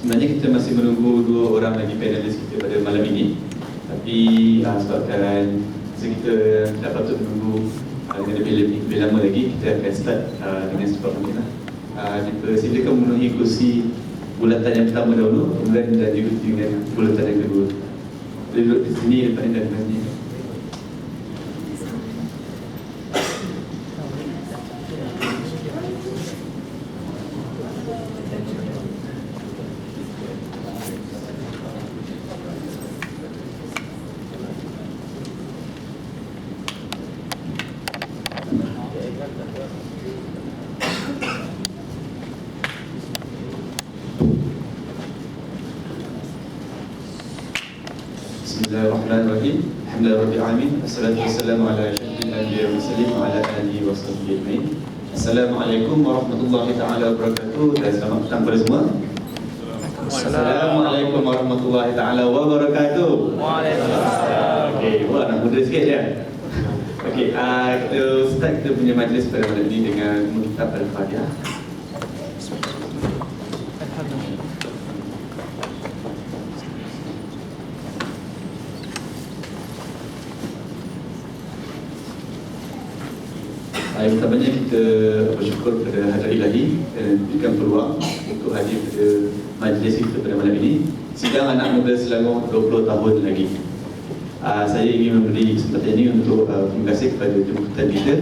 Sebenarnya kita masih menunggu 2 orang lagi panelis kita pada malam ini. Tapi sebabkan kita tak patut menunggu lebih lama lagi, kita akan start dengan secepat mungkin lah. Silakan memenuhi kursi bulatan yang pertama dahulu, kemudian diikuti dengan bulatan yang kedua. Boleh duduk di sini depan dan nanti. Bismillahirrahmanirrahim. Alhamdulillahirabbil alamin. Wassalatu wassalamu ala asyrafil anbiya'i wal mursalin wa ala alihi washabbihi ajmain. Assalamualaikum warahmatullahi taala wabarakatuh. Dan selamat petang kepada semua. Assalamualaikum warahmatullahi taala wabarakatuh. Waalaikumsalam. Okey, buat nak muda sikit ya. Okey, kita start kita punya majlis pada malam ini dengan kitab Al-Fatihah. Yang pertamanya kita bersyukur kepada Hadrat Ilahi dan berikan peluang untuk hadir pada majlis kita pada malam ini. Sidang Anak Muda Selangor 20 tahun lagi. Saya ingin memberi kesempatan ini untuk terima kasih kepada jemputan kita,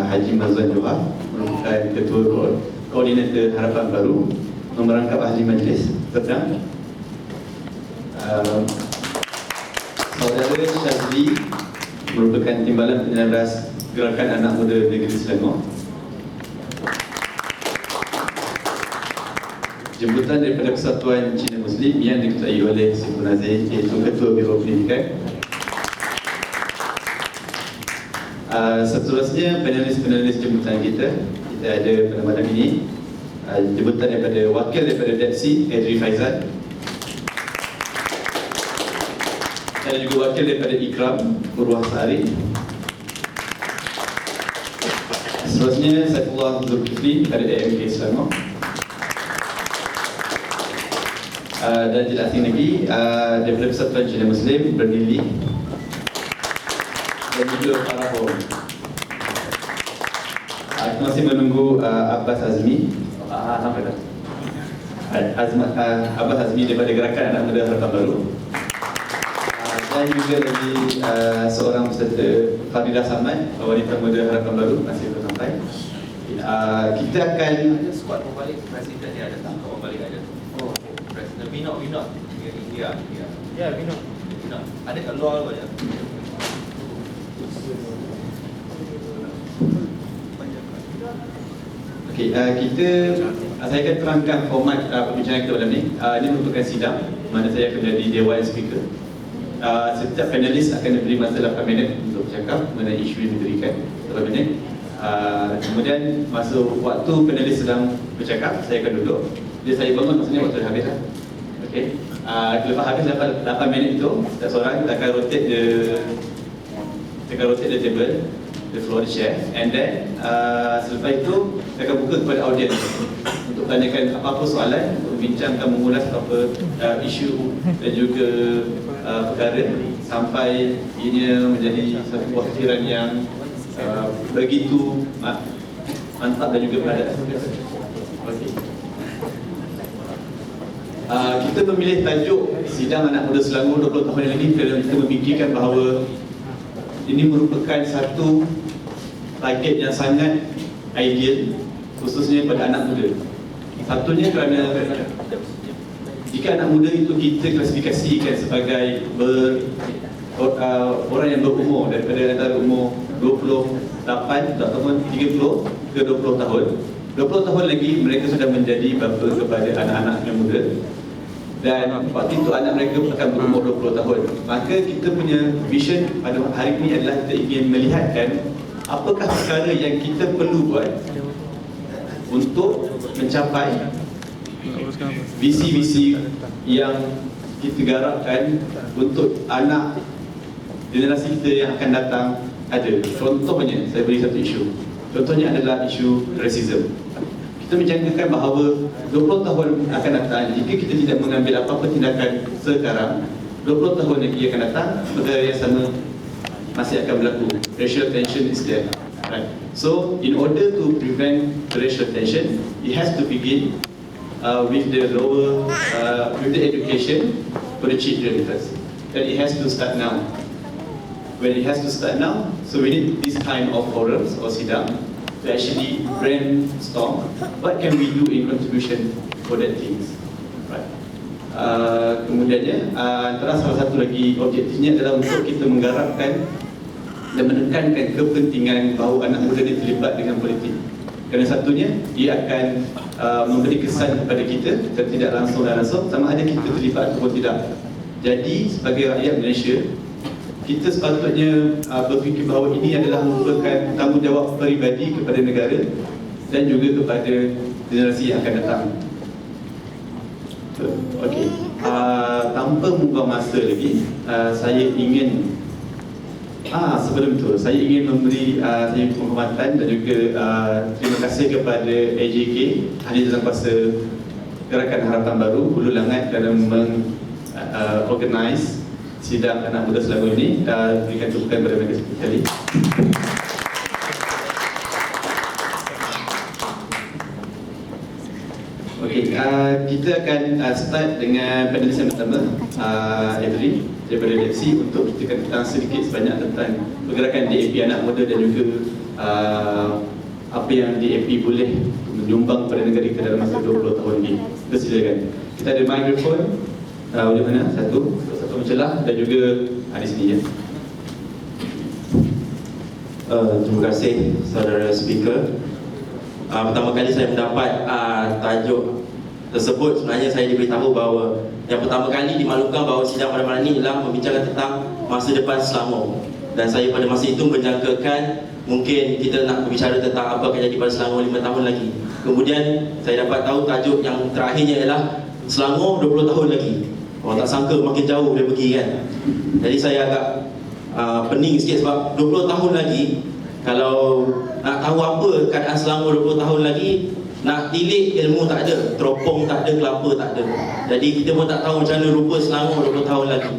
Haji Mazlan Johar, merupakan Ketua Koordinator Harapan Baru, memerangkap ahli majlis petang. Saudara Syazli merupakan Timbalan Penyelaras Gerakan Anak Muda Negeri Selangor. Jemputan daripada Persatuan Cina Muslim yang diketuai oleh Siti Nazir, iaitu Ketua Biro Pendidikan. Seterusnya panelis-panelis jemputan kita ada pada malam ini. Jemputan daripada Wakil daripada DEPSI, Edri Faizal. Ada juga Wakil daripada Ikram, Purwah Sari. Seterusnya Saifullah Zulkifli dari AMK Selangor. Dan tidak asing lagi daripada Persatuan Cina Muslim, Bernili dan juga Farahul. Kita masih menunggu Abbas Azmi. Sampai dah. Abbas Azmi daripada Gerakan Anak Muda Harapan Baru. Dan juga lagi seorang peserta, Fadilah Samad, Wanita Muda Harapan Baru, masih belum sampai. Kita akan ada squad pembalik presiden dia ada tak? Pembalik ada. Oh, presiden Vinod India. Ya, Vinod. Ada kat luar apa je? Okey, saya akan terangkan format perbincangan kita malam ni. Ini merupakan sidang mana saya akan jadi dewan speaker. Setiap panelis akan diberi masa 8 minit untuk bercakap mengenai isu yang diberikan 8 minit. Kemudian masa waktu panelis sedang bercakap, saya akan duduk. Bila saya bangun, maksudnya waktu dah habis lah. Okey. Lepas habis 8 minit itu, setiap seorang kita akan rotate the table, the floor, the chair, and then selepas itu saya akan buka kepada audiens untuk tanyakan apa-apa soalan, untuk membincangkan, mengulas apa isu dan juga perkara sampai ianya menjadi satu buah fikiran yang begitu mantap dan juga padat. Okay. Kita memilih tajuk Sidang Anak Muda Selangor 20 tahun ini kerana kita memikirkan bahawa ini merupakan satu target yang sangat ideal, khususnya pada anak muda. Satunya kerana jika anak muda itu kita klasifikasikan sebagai orang yang berumur daripada antara umur 28 ataupun 30 ke 20 tahun. 20 tahun lagi mereka sudah menjadi bapa kepada anak-anak yang muda. Dan waktu itu anak mereka akan berumur 20 tahun. Maka kita punya vision pada hari ini adalah kita ingin melihatkan apakah perkara yang kita perlu buat untuk mencapai visi-visi yang kita garapkan untuk anak generasi kita yang akan datang ada. Contohnya, saya beri satu isu. Contohnya adalah isu racism. kita menjangkakan bahawa 20 tahun akan datang, jika kita tidak mengambil apa-apa tindakan sekarang, 20 tahun lagi akan datang, perkara yang sama masih akan berlaku. Racial tension is there. Right. So, in order to prevent the racial tension, it has to begin with the education for the children first. And it has to start now. When it has to start now, so we need this kind of forums or sidang to actually brainstorm what can we do in contribution for that things. Right. Kemudiannya, antara salah satu lagi objektifnya adalah untuk kita menggarapkan dan menekankan kepentingan bahawa anak muda ini terlibat dengan politik. Kerana satunya, dia akan memberi kesan kepada kita, tidak langsung dan langsung, sama ada kita terlibat atau tidak. Jadi, sebagai rakyat Malaysia, kita sepatutnya berfikir bahawa ini adalah merupakan tanggungjawab peribadi kepada negara dan juga kepada generasi yang akan datang. Okey, tanpa membuang masa lagi, saya ingin sebelum itu, saya ingin memberi penghormatan dan juga terima kasih kepada AJK, Ahli Jawatankuasa Gerakan Harapan Baru Hulu Langat kerana organize sidang anak muda Selangor ini. Berikan tepukan kepada mereka sekali. Okey, kita akan start dengan panelis yang pertama, Edri daripada DFC, untuk kita tentang sedikit sebanyak tentang pergerakan DAP anak muda dan juga apa yang DAP boleh menyumbang kepada negara kita dalam masa 20 tahun ini. Silakan. Kita ada mikrofon di mana? Satu mencelah dan juga di sini ya. Terima kasih saudara speaker. Pertama kali saya mendapat tajuk tersebut, sebenarnya saya diberitahu bahawa yang pertama kali dimaklumkan bahawa sidang pada malam ini ialah membicarakan tentang masa depan Selangor. Dan saya pada masa itu menjangkakan mungkin kita nak berbicara tentang apa akan jadi pada Selangor 5 tahun lagi. Kemudian saya dapat tahu tajuk yang terakhirnya ialah Selangor 20 tahun lagi. Orang tak sangka makin jauh dia pergi kan. Jadi saya agak pening sikit sebab 20 tahun lagi, kalau nak tahu apa keadaan Selangor 20 tahun lagi, nak tilik ilmu tak ada, teropong tak ada, kelapa tak ada. Jadi kita pun tak tahu macam mana rupa Selangor 20 tahun lagi.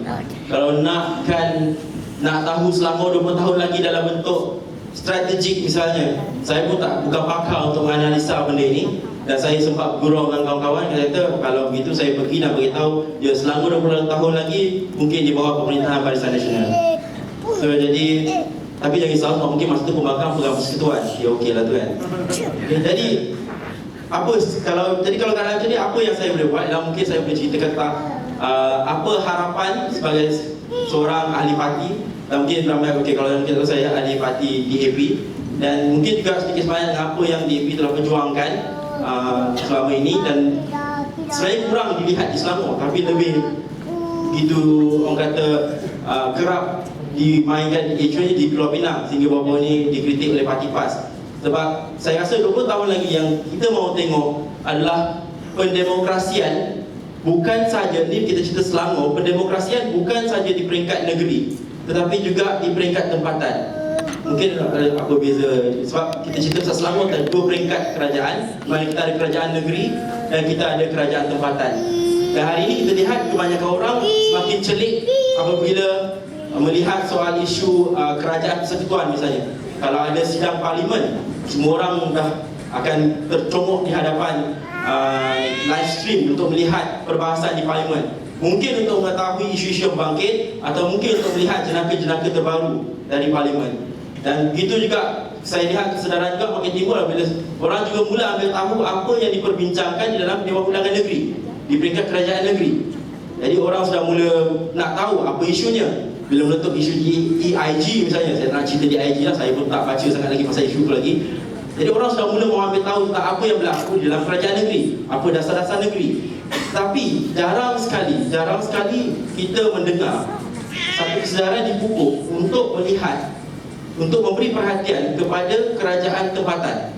Kalau nak tahu Selangor 20 tahun lagi dalam bentuk strategik misalnya, saya pun bukan pakar untuk menganalisa benda ini. Dan saya sempat gurau dengan kawan-kawan, dia kata kalau begitu saya pergi dan beritahu ya Selangor 20 tahun lagi mungkin di bawah pemerintahan Barisan Nasional. So jadi, tapi jangan risau, mungkin masa tu pembangkang pegang persekutuan, ya okey lah tu kan. Jadi kalau keadaan macam ni, apa yang saya boleh buat ialah mungkin saya boleh ceritakan tentang apa harapan sebagai seorang ahli parti. Dan mungkin ramai, kalau mungkin tahu saya ahli parti DAP, dan mungkin juga sedikit sebanyak apa yang DAP telah perjuangkan selama ini. Dan saya kurang dilihat di Selangor, tapi lebih gitu orang kata kerap dimainkan isu di Pulau Pinang, sehingga baru-baru ini dikritik oleh parti PAS. Sebab saya rasa 20 tahun lagi yang kita mahu tengok adalah pendemokrasian. Bukan saja ni kita cerita Selangor, pendemokrasian bukan saja di peringkat negeri, tetapi juga di peringkat tempatan. Mungkin ada apa beza, sebab kita cerita pasal Selangor ada 2 peringkat kerajaan, mana kita ada kerajaan negeri dan kita ada kerajaan tempatan. Dan hari ini kita lihat kebanyakan orang semakin celik apabila melihat soal isu kerajaan persekutuan misalnya. Kalau ada sidang parlimen, semua orang dah akan tercongok di hadapan live stream untuk melihat perbahasan di parlimen. Mungkin untuk mengetahui isu-isu yang bangkit, atau mungkin untuk melihat jenaka-jenaka terbaru dari parlimen. Dan begitu juga saya lihat kesedaran juga makin timbul bila orang juga mula ambil tahu apa yang diperbincangkan di dalam Dewan Undangan Negeri, di peringkat kerajaan negeri. Jadi orang sudah mula nak tahu apa isunya. Bila meletup isu di EIG misalnya, saya nak cerita di EIG lah, saya pun tak baca sangat lagi pasal isu tu lagi. Jadi orang sudah mula mahu ambil tahu tentang apa yang berlaku di dalam kerajaan negeri, apa dasar-dasar negeri. Tapi jarang sekali kita mendengar satu kesedaran dipupuk untuk melihat, untuk memberi perhatian kepada kerajaan tempatan.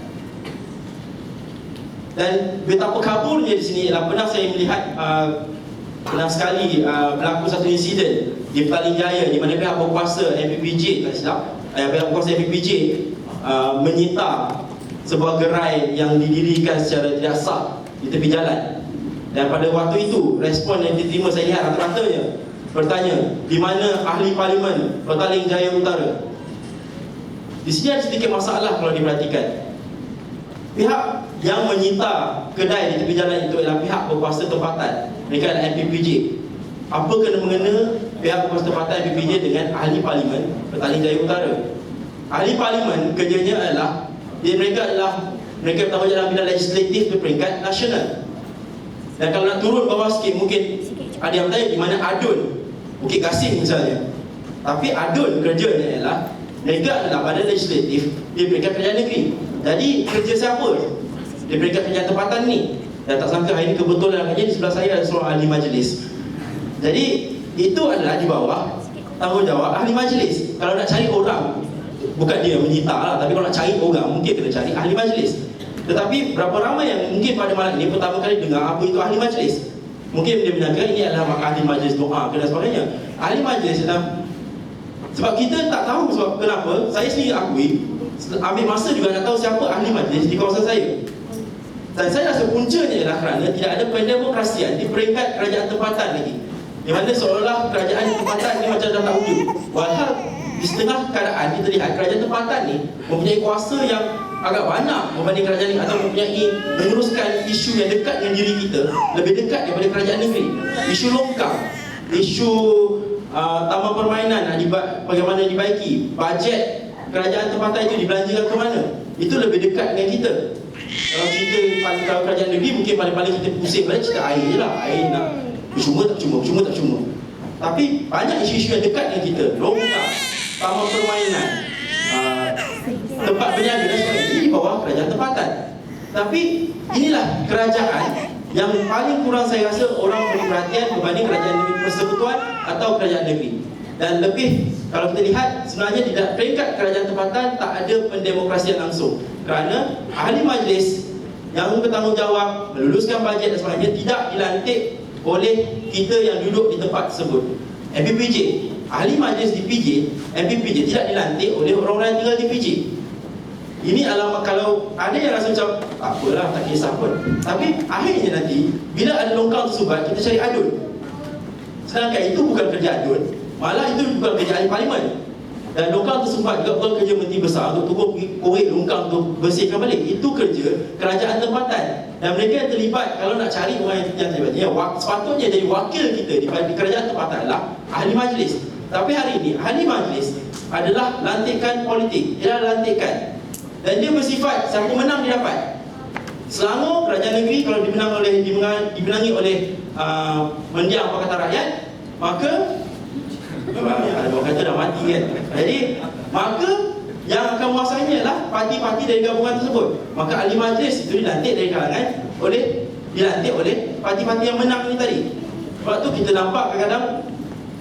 Dan betapa kaburnya di sini ialah pernah saya melihat pernah sekali berlaku satu insiden di Petaling Jaya, di mana pihak berkuasa MPPJ, tak silap, pihak berkuasa MPPJ menyita sebuah gerai yang didirikan secara tidak sah di tepi jalan. Dan pada waktu itu, respon yang diterima saya lihat rata-ratanya bertanya, di mana ahli parlimen Petaling Jaya Utara? Di sini ada sedikit masalah kalau diperhatikan. Pihak yang menyita kedai di tepi jalan itu adalah pihak berkuasa tempatan. Mereka adalah MPPJ. Apa kena-mengena pihak berkuasa tempatan MPPJ dengan ahli parlimen Petaling Jaya Utara? Ahli parlimen kerjanya adalah mereka bertanggung jawab dalam bidang legislatif di peringkat nasional. Dan kalau nak turun bawah sikit, mungkin ada yang bertanya di mana ADUN, Bukit Kasing misalnya. Tapi ADUN kerjanya adalah mereka adalah badan legislatif di peringkat kerajaan negeri. Jadi kerja siapa di peringkat kerajaan tempatan ni? Dan tak sangka hari ini kebetulan kerja di sebelah saya ada seorang ahli majlis. Jadi itu adalah di bawah tanggungjawab ahli majlis. Kalau nak cari orang, bukan dia yang menyita lah, tapi kalau nak cari orang mungkin kena cari ahli majlis. Tetapi berapa ramai yang mungkin pada malam ini pertama kali dengar apa itu ahli majlis? Mungkin dia menyangka ini adalah ahli majlis doa dan sebagainya. Ahli majlis adalah, sebab kita tak tahu sebab kenapa. Saya sendiri akui ambil masa juga nak tahu siapa ahli majlis di kawasan saya. Dan saya rasa puncanya ialah kerana tidak ada pendemokrasian di peringkat kerajaan tempatan lagi, di mana seolah kerajaan tempatan ni macam dah tak wujud. Walhal di setengah keadaan kita lihat kerajaan tempatan ni mempunyai kuasa yang agak banyak berbanding kerajaan ni, atau mempunyai menguruskan isu yang dekat dengan diri kita, lebih dekat daripada kerajaan negeri. Isu longkang, isu taman permainan bagaimana dibaiki, bajet kerajaan tempatan itu dibelanjakan ke mana, itu lebih dekat dengan kita. Kalau cerita kalau kerajaan negeri mungkin paling-paling kita pusing pada cerita air je lah. Air nak cuma tak cuma. Tapi banyak isu-isu yang dekat dengan kita, longkang, taman permainan, tempat berniaga dan sebagainya di bawah kerajaan tempatan. Tapi inilah kerajaan yang paling kurang saya rasa orang beri perhatian berbanding kerajaan negeri persekutuan atau kerajaan negeri. Dan lebih, kalau kita lihat, sebenarnya di peringkat kerajaan tempatan tak ada pendemokrasian langsung, kerana ahli majlis yang bertanggungjawab meluluskan bajet dan sebagainya tidak dilantik oleh kita yang duduk di tempat tersebut. MPPJ, ahli majlis di PJ, MPPJ tidak dilantik oleh orang-orang yang tinggal di PJ. Ini alamat, kalau ada yang rasa macam tak apalah, tak kisah pun. Tapi akhirnya nanti bila ada longkang tersubat, kita cari adun. Sedangkan itu bukan kerja adun, malah itu bukan kerja ahli parlimen. Dan longkang tersumbat juga bukan kerja menteri besar untuk tukar korek longkang untuk bersihkan balik. Itu kerja kerajaan tempatan. Dan mereka yang terlibat, kalau nak cari orang yang terlibat, sepatutnya jadi wakil kita di kerajaan tempatan adalah ahli majlis. Tapi hari ini ahli majlis adalah lantikan politik, ialah lantikan. Dan dia bersifat siapa menang dia dapat. Selangor kerajaan negeri kalau dimenangi oleh mendiang Pakatan Rakyat, maka ada orang kata dah mati kan. Jadi maka yang akan menguasainya adalah parti-parti dari gabungan tersebut. Maka ahli majlis itu dilantik dari kalangan dilantik oleh parti-parti yang menang ini tadi. Sebab tu kita nampak kadang-kadang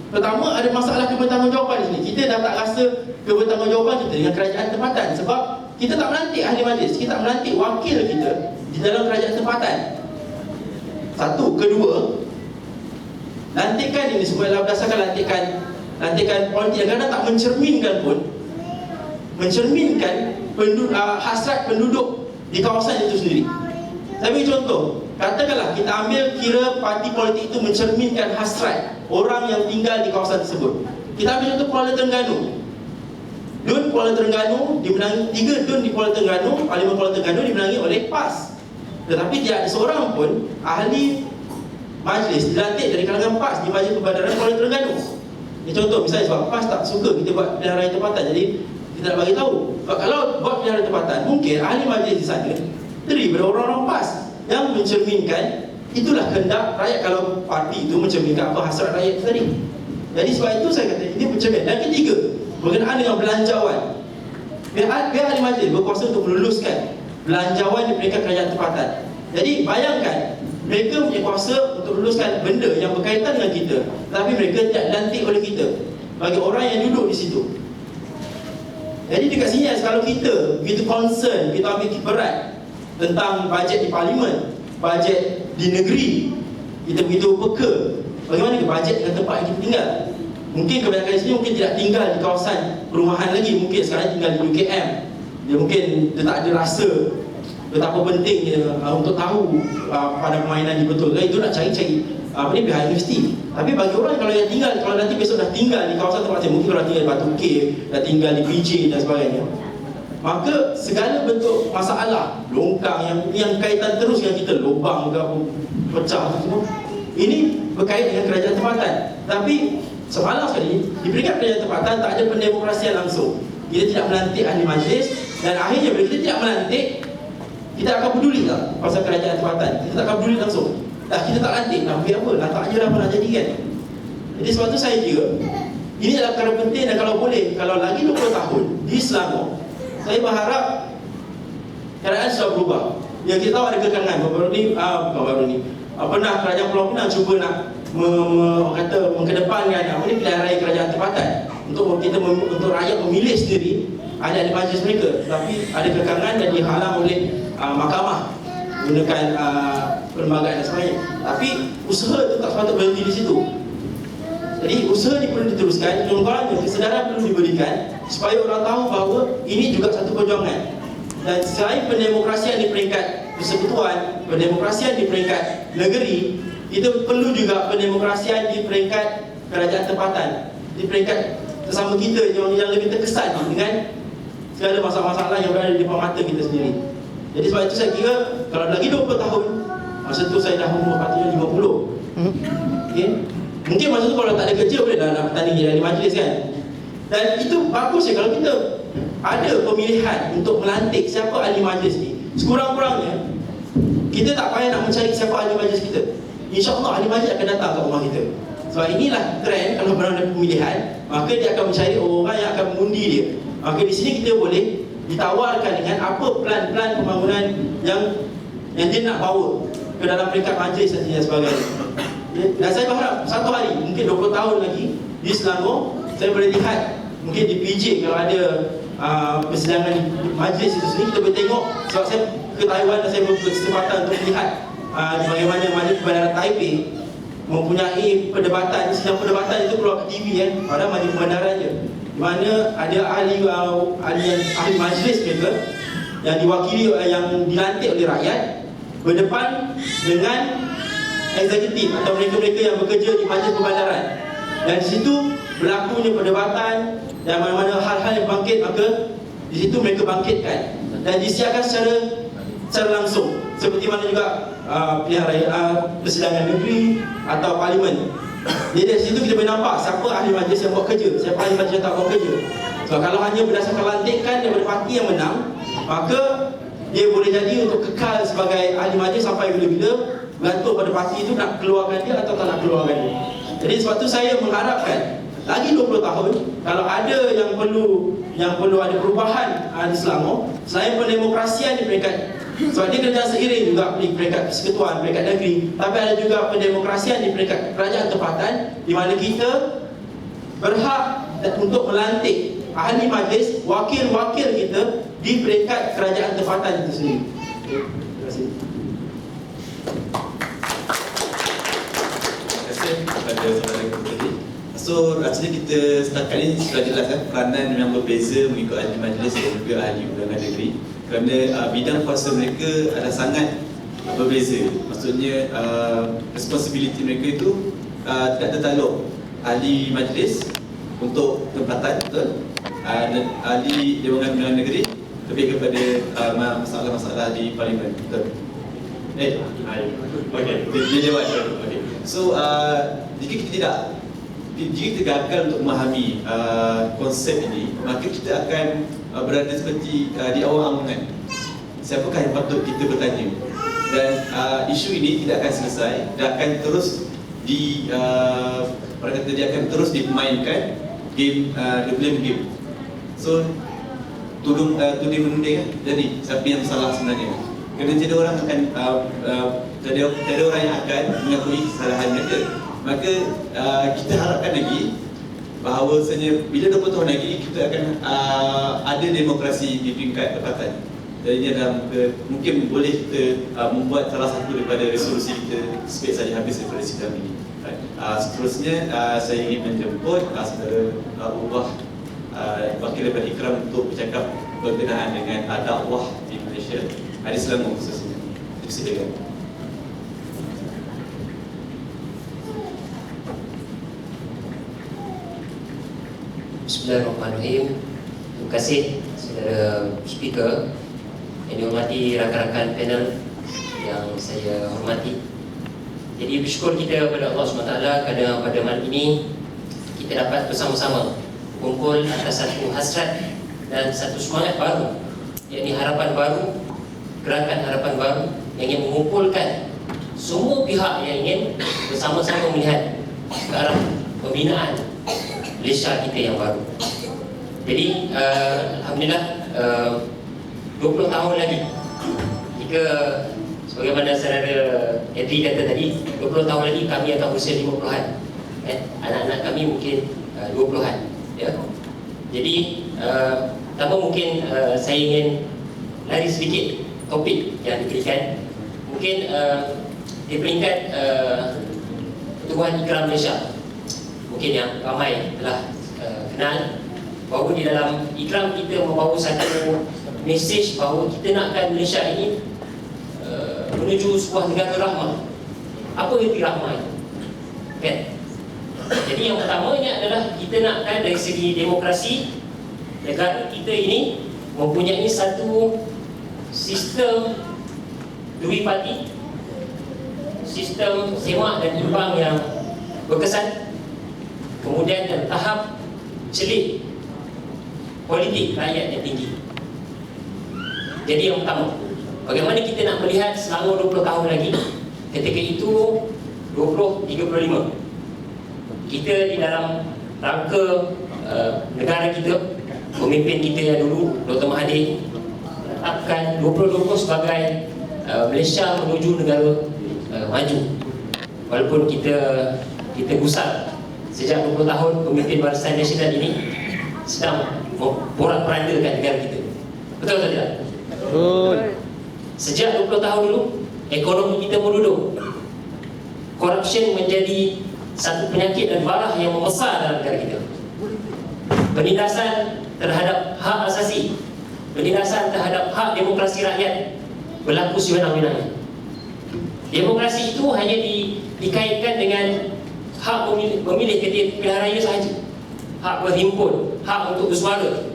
pertama ada masalah kebertanggungjawaban di sini. Kita dah tak rasa kebertanggungjawaban kita dengan kerajaan tempatan sebab kita tak melantik ahli majlis, kita tak melantik wakil kita di dalam kerajaan tempatan. Satu, kedua, lantikan ini sebenarnya berdasarkan lantikan politik yang kadang tak mencerminkan hasrat penduduk di kawasan itu sendiri. Saya beri contoh, katakanlah kita ambil kira parti politik itu mencerminkan hasrat orang yang tinggal di kawasan tersebut. Kita ambil contoh Kuala Terengganu. DUN Kuala Terengganu dimenangi, 3 DUN di Kuala Terengganu, Parlimen Kuala Terengganu dimenangi oleh PAS. Tetapi tidak ada seorang pun ahli majlis dilantik dari kalangan PAS di Majlis Perbandaran Kuala Terengganu. Ini contoh misalnya sebab PAS tak suka kita buat pilihan raya tempatan, jadi kita nak bagi tahu. Sebab kalau buat pilihan raya tempatan, mungkin ahli majlis di sana terdiri daripada orang-orang PAS yang mencerminkan itulah kehendak rakyat kalau parti itu mencerminkan apa hasrat rakyat itu tadi. Jadi sebab itu saya kata ini mencermin. Dan ketiga, berkenaan dengan belanjawan. Pihak ahli majlis berkuasa untuk meluluskan belanjawan di peringkat kerajaan tempatan. Jadi bayangkan, mereka punya kuasa untuk luluskan benda yang berkaitan dengan kita, tapi mereka tidak dilantik oleh kita bagi orang yang duduk di situ. Jadi dekat sini kalau kita begitu concern, kita ambil berat tentang bajet di parlimen, bajet di negeri, kita begitu peka bagaimana ke bajet dengan tempat yang kita tinggal. Mungkin kebanyakan di sini mungkin tidak tinggal di kawasan perumahan lagi, mungkin sekarang tinggal di UKM. Dia mungkin dia tak ada rasa betapa pentingnya untuk tahu pada permainan ini betul. Itu nak cari-cari pihak universiti. Tapi bagi orang kalau yang tinggal, kalau nanti besok dah tinggal di kawasan tempat saya, mungkin orang tinggal di Batu Cave, dah tinggal di PJ dan sebagainya, maka segala bentuk masalah longkang yang kaitan terus dengan kita, lubang ke apa, pecah semua, ini berkait dengan kerajaan tempatan. Tapi semalam sekali di peringkat kerajaan tempatan tak ada pendemokrasian langsung. Kita tidak melantik ahli majlis, dan akhirnya bila kita tidak melantik, kita akan peduli tak pasal kerajaan tempatan? Kita tak akan peduli langsung. Dah kita tak lantik, nak pergi apa? Lantak je lah apa nak jadi kan? Jadi sebab tu saya kira ini adalah perkara penting, dan kalau boleh, kalau lagi 20 tahun di Selangor, saya berharap keadaan sudah berubah. Ya, kita tahu ada kekangan baru ni pernah kerajaan Pulau Pinang cuba nak mengkedepankan pilihan raya kerajaan tempatan untuk rakyat memilih sendiri ahli majlis mereka, tapi ada kekangan dan dihalang oleh mahkamah gunakan perlembagaan dan sebagainya. Tapi usaha itu tak sepatutnya berhenti di situ. Jadi usaha ini perlu diteruskan, kelonggaran kesedaran perlu diberikan supaya orang tahu bahawa ini juga satu perjuangan. Dan selain pendemokrasian di peringkat persekutuan, pendemokrasian di peringkat negeri, kita perlu juga pendemokrasian di peringkat kerajaan tempatan, di peringkat sesama kita yang lebih terkesan dengan segala masalah-masalah yang berada di depan mata kita sendiri. Jadi sebab itu saya kira kalau lagi 20 tahun, masa tu saya dah umur patutnya 50. Okay? Mungkin masa tu kalau tak ada kerja boleh dah nak bertanding jadi ahli majlis kan. Dan itu bagus ya kalau kita ada pemilihan untuk melantik siapa ahli majlis ni. Sekurang-kurangnya kita tak payah nak mencari siapa ahli majlis kita. InsyaAllah ahli majlis akan datang ke rumah kita. Sebab inilah trend, kalau berada ada pemilihan, maka dia akan mencari orang yang akan mengundi dia. Maka di sini kita boleh ditawarkan dengan apa plan-plan pembangunan yang dia nak bawa ke dalam peringkat majlis dan sebagainya. Dan saya berharap satu hari, mungkin 20 tahun lagi di Selangor, saya boleh lihat mungkin di PJ kalau ada persidangan di majlis itu sendiri, kita boleh tengok. Sebab saya ke Taiwan dan saya berkesempatan untuk melihat bagaimana majlis Bandara Taipei mempunyai perdebatan, sidang perdebatan itu keluar ke TV kan, padahal majlis bandaran je, di mana ada ahli majlis mereka yang diwakili, yang dilantik oleh rakyat, berdepan dengan eksekutif atau mereka-mereka yang bekerja di majlis perbandaran. Dan di situ berlakunya perdebatan dan mana-mana hal-hal yang bangkit, maka di situ mereka bangkitkan dan disiarkan secara langsung, seperti mana juga pilihan raya, persidangan negeri atau parlimen. Jadi dari situ kita boleh nampak siapa ahli majlis yang buat kerja, siapa ahli majlis yang tak buat kerja. So kalau hanya berdasarkan lantikan daripada parti yang menang, maka dia boleh jadi untuk kekal sebagai ahli majlis sampai bila-bila, bergantung pada parti itu nak keluarkan dia atau tak nak keluarkan dia. Jadi sebab tu saya mengharapkan lagi 20 tahun, kalau ada yang perlu ada perubahan di Selangor, selain pendemokrasian di peringkat, sebab dia kena seiring juga di peringkat persekutuan, peringkat negeri, tapi ada juga pendemokrasian di peringkat kerajaan tempatan, di mana kita berhak untuk melantik ahli majlis, wakil-wakil kita di peringkat kerajaan tempatan itu sendiri. Terima kasih. Terima kasih kepada saudara kita tadi. So rasanya kita setakat ini sudah jelas kan, peranan memang berbeza mengikut ahli majlis dan juga ahli undangan negeri, kerana bidang kuasa mereka ada sangat berbeza. Maksudnya responsibility mereka itu tidak tertakluk. Ahli majlis untuk tempatan, betul, dan ahli Dewan Undangan Negeri lebih kepada masalah-masalah di parlimen, betul. Okey, dia jawab. Okey. So jika kita gagal untuk memahami konsep ini, maka kita akan berada seperti di awal amungan. Siapakah yang patut kita bertanya? Dan isu ini tidak akan selesai, dia akan terus dia akan terus dimainkan game, the blame game. So tuding menuding, jadi siapa yang salah sebenarnya? Kerana tiada orang akan tiada orang yang akan mengakui kesalahan mereka. Maka kita harapkan lagi bahawasanya bila 20 tahun lagi kita akan ada demokrasi di peringkat tempatan. Jadi ini adalah mungkin boleh kita membuat salah satu daripada resolusi kita sepatutnya saja habis daripada sidang ini. Seterusnya saya ingin menjemput saudara Ubah, wakil daripada Ikram, untuk bercakap berkenaan dengan dakwah di Malaysia. Ada Selangor khususnya. Silakan. Bismillahirrahmanirrahim. Terima kasih saudara speaker, yang dihormati rakan-rakan panel yang saya hormati. Jadi bersyukur kita kepada Allah SWT kerana pada malam ini kita dapat bersama-sama kumpul atas satu hasrat dan satu semangat baru, yakni harapan baru, gerakan harapan baru yang ingin mengumpulkan semua pihak yang ingin bersama-sama melihat ke arah pembinaan Malaysia kita yang baru. Jadi alhamdulillah 20 tahun lagi jika sebagaimana saudara Edri kata tadi, 20 tahun lagi kami akan berusia 50-an. Anak-anak kami mungkin 20-an, ya. Jadi pertama mungkin saya ingin lari sedikit topik yang diberikan. Mungkin di peringkat Pertubuhan Ikram Malaysia, mungkin yang ramai telah kenal bahawa di dalam ikram kita membawa satu mesej bahawa kita nakkan Malaysia ini menuju sebuah negara rahmah. Apa itu rahmah itu? Kan? Jadi yang pertamanya adalah kita nakkan dari segi demokrasi, negara kita ini mempunyai satu sistem dui parti, sistem semak dan imbang yang berkesan. Kemudian dan tahap celik politik rakyat yang tinggi. Jadi yang pertama, bagaimana kita nak melihat selama 20 tahun lagi, ketika itu 2035 kita di dalam rangka negara kita, pemimpin kita yang dulu Dr. Mahathir menetapkan 2020 sebagai Malaysia menuju negara maju. Walaupun kita gusar sejak 20 tahun pemimpin Barisan Nasional ini sedang porak-porandakan negara kita. Betul atau tidak? Betul. Sejak 20 tahun dulu ekonomi kita meruduk. Corruption menjadi satu penyakit dan barah yang membesar dalam negara kita. Penindasan terhadap hak asasi, penindasan terhadap hak demokrasi rakyat berlaku sewenang-wenangnya. Demokrasi itu hanya dikaitkan dengan hak memilih ketika pilihan raya sahaja, hak berhimpun, hak untuk bersuara.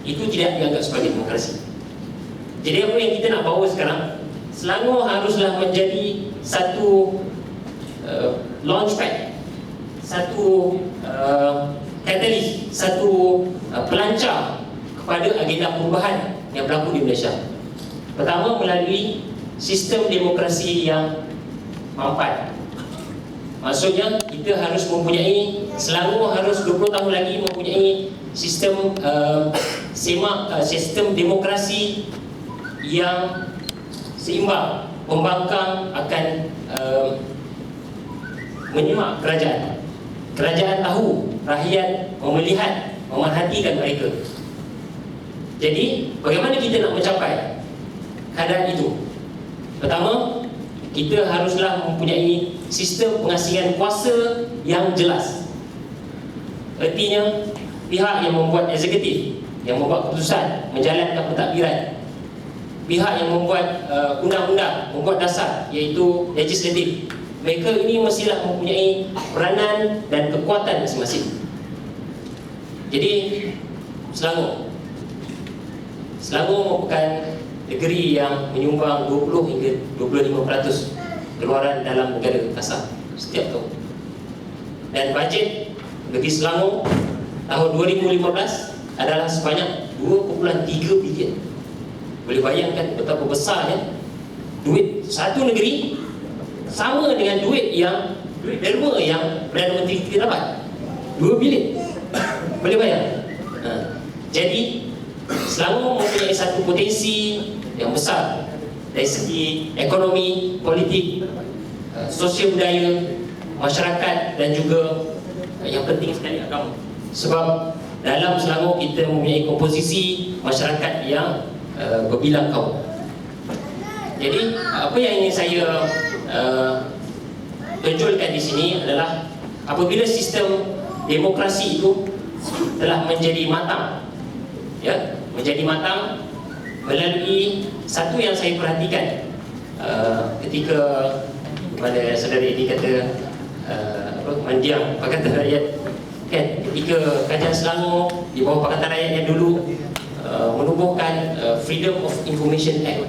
Itu tidak dianggap sebagai demokrasi. Jadi apa yang kita nak bawa sekarang, Selangor haruslah menjadi satu launchpad, satu katalis, satu pelancar kepada agenda perubahan yang berlaku di Malaysia. Pertama, melalui sistem demokrasi yang mampan. Maksudnya kita harus mempunyai, Selangor harus 20 tahun lagi mempunyai sistem sistem demokrasi yang seimbang, pembangkang akan menyimak kerajaan. Kerajaan tahu, rakyat melihat, memerhatikan mereka. Jadi bagaimana kita nak mencapai keadaan itu? Pertama, kita haruslah mempunyai sistem pengasingan kuasa yang jelas. Artinya pihak yang membuat eksekutif, yang membuat keputusan, menjalankan pentadbiran, pihak yang membuat undang-undang, membuat dasar, iaitu legislatif, mereka ini mestilah mempunyai peranan dan kekuatan masing-masing. Jadi Selangor merupakan negeri yang menyumbang 20 hingga 25% keluaran dalam negara kasar setiap tahun. Dan bajet negeri Selangor tahun 2015 adalah sebanyak 2.3 bilion. Boleh bayangkan betapa besarnya duit satu negeri sama dengan duit derma yang Perdana Menteri kita dapat, 2 bilion. Boleh bayang? Jadi Selangor mempunyai satu potensi yang besar dari segi ekonomi, politik, sosial budaya, masyarakat dan juga yang penting sekali agama. Sebab dalam Selangor kita mempunyai komposisi masyarakat yang berbilang kaum. Jadi apa yang ingin saya tonjolkan di sini adalah apabila sistem demokrasi itu telah menjadi matang, ya, menjadi matang, melalui satu yang saya perhatikan ketika mana saudara ini kata mendiam Pakatan Rakyat kan, ketika Kerajaan Selangor di bawah Pakatan Rakyat yang dulu menubuhkan Freedom of Information Act,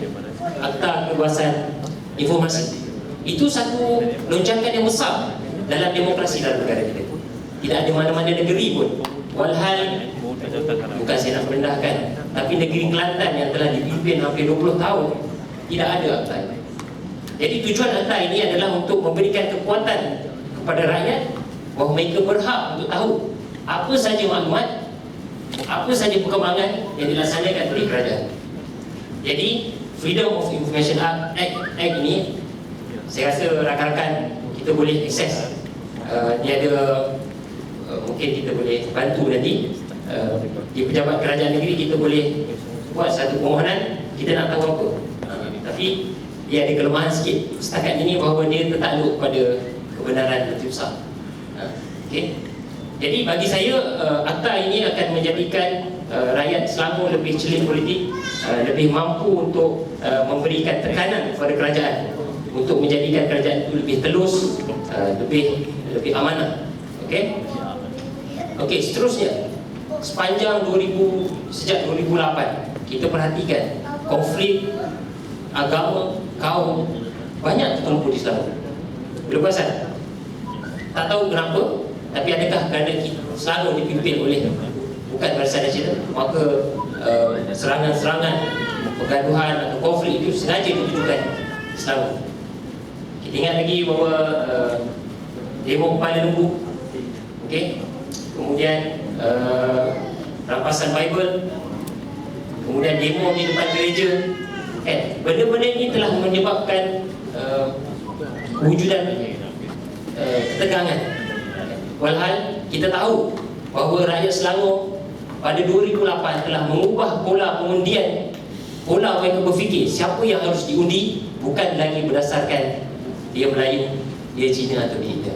Akta Kebebasan Informasi. Itu satu lonjakan yang besar dalam demokrasi dalam negara kita. Tidak ada mana-mana negeri pun, walhal bukan saya nak merendahkan, tapi negeri Kelantan yang telah dipimpin hampir 20 tahun tidak ada akta ini. Jadi tujuan akta ini adalah untuk memberikan kekuatan kepada rakyat bahawa mereka berhak untuk tahu apa saja maklumat, apa saja perkembangan yang dilaksanakan oleh kerajaan. Jadi Freedom of Information Act ini saya rasa rakan-rakan kita boleh akses. Dia ada mungkin kita boleh bantu nanti di pejabat kerajaan negeri, kita boleh buat satu permohonan, kita nak tahu apa. Tapi dia ada kelemahan sikit setakat ini bahawa dia tertakluk pada kebenaran lebih besar. Okay. Jadi bagi saya akta ini akan menjadikan rakyat Selangor lebih celik politik, lebih mampu untuk memberikan tekanan kepada kerajaan untuk menjadikan kerajaan itu lebih telus, lebih amanah. Okey. Okey, seterusnya sepanjang sejak 2008 kita perhatikan konflik agama, kaum banyak tertumpul di Selangor. Belum pasal. Tak tahu kenapa, tapi adakah kerana Selangor dipimpin oleh bukan Barisan Nasional, maka serangan-serangan, pergaduhan atau konflik itu sengaja ditujukan Selangor. Kita ingat lagi bahawa demo Kepala Lembu, okay? Kemudian rampasan Bible, kemudian demo di depan gereja, kan? Benda-benda ini telah menyebabkan kewujudan ketegangan. Walhal kita tahu bahawa rakyat Selangor pada 2008 telah mengubah pola pengundian, pola mereka berfikir siapa yang harus diundi bukan lagi berdasarkan dia Melayu, dia Cina atau dia India.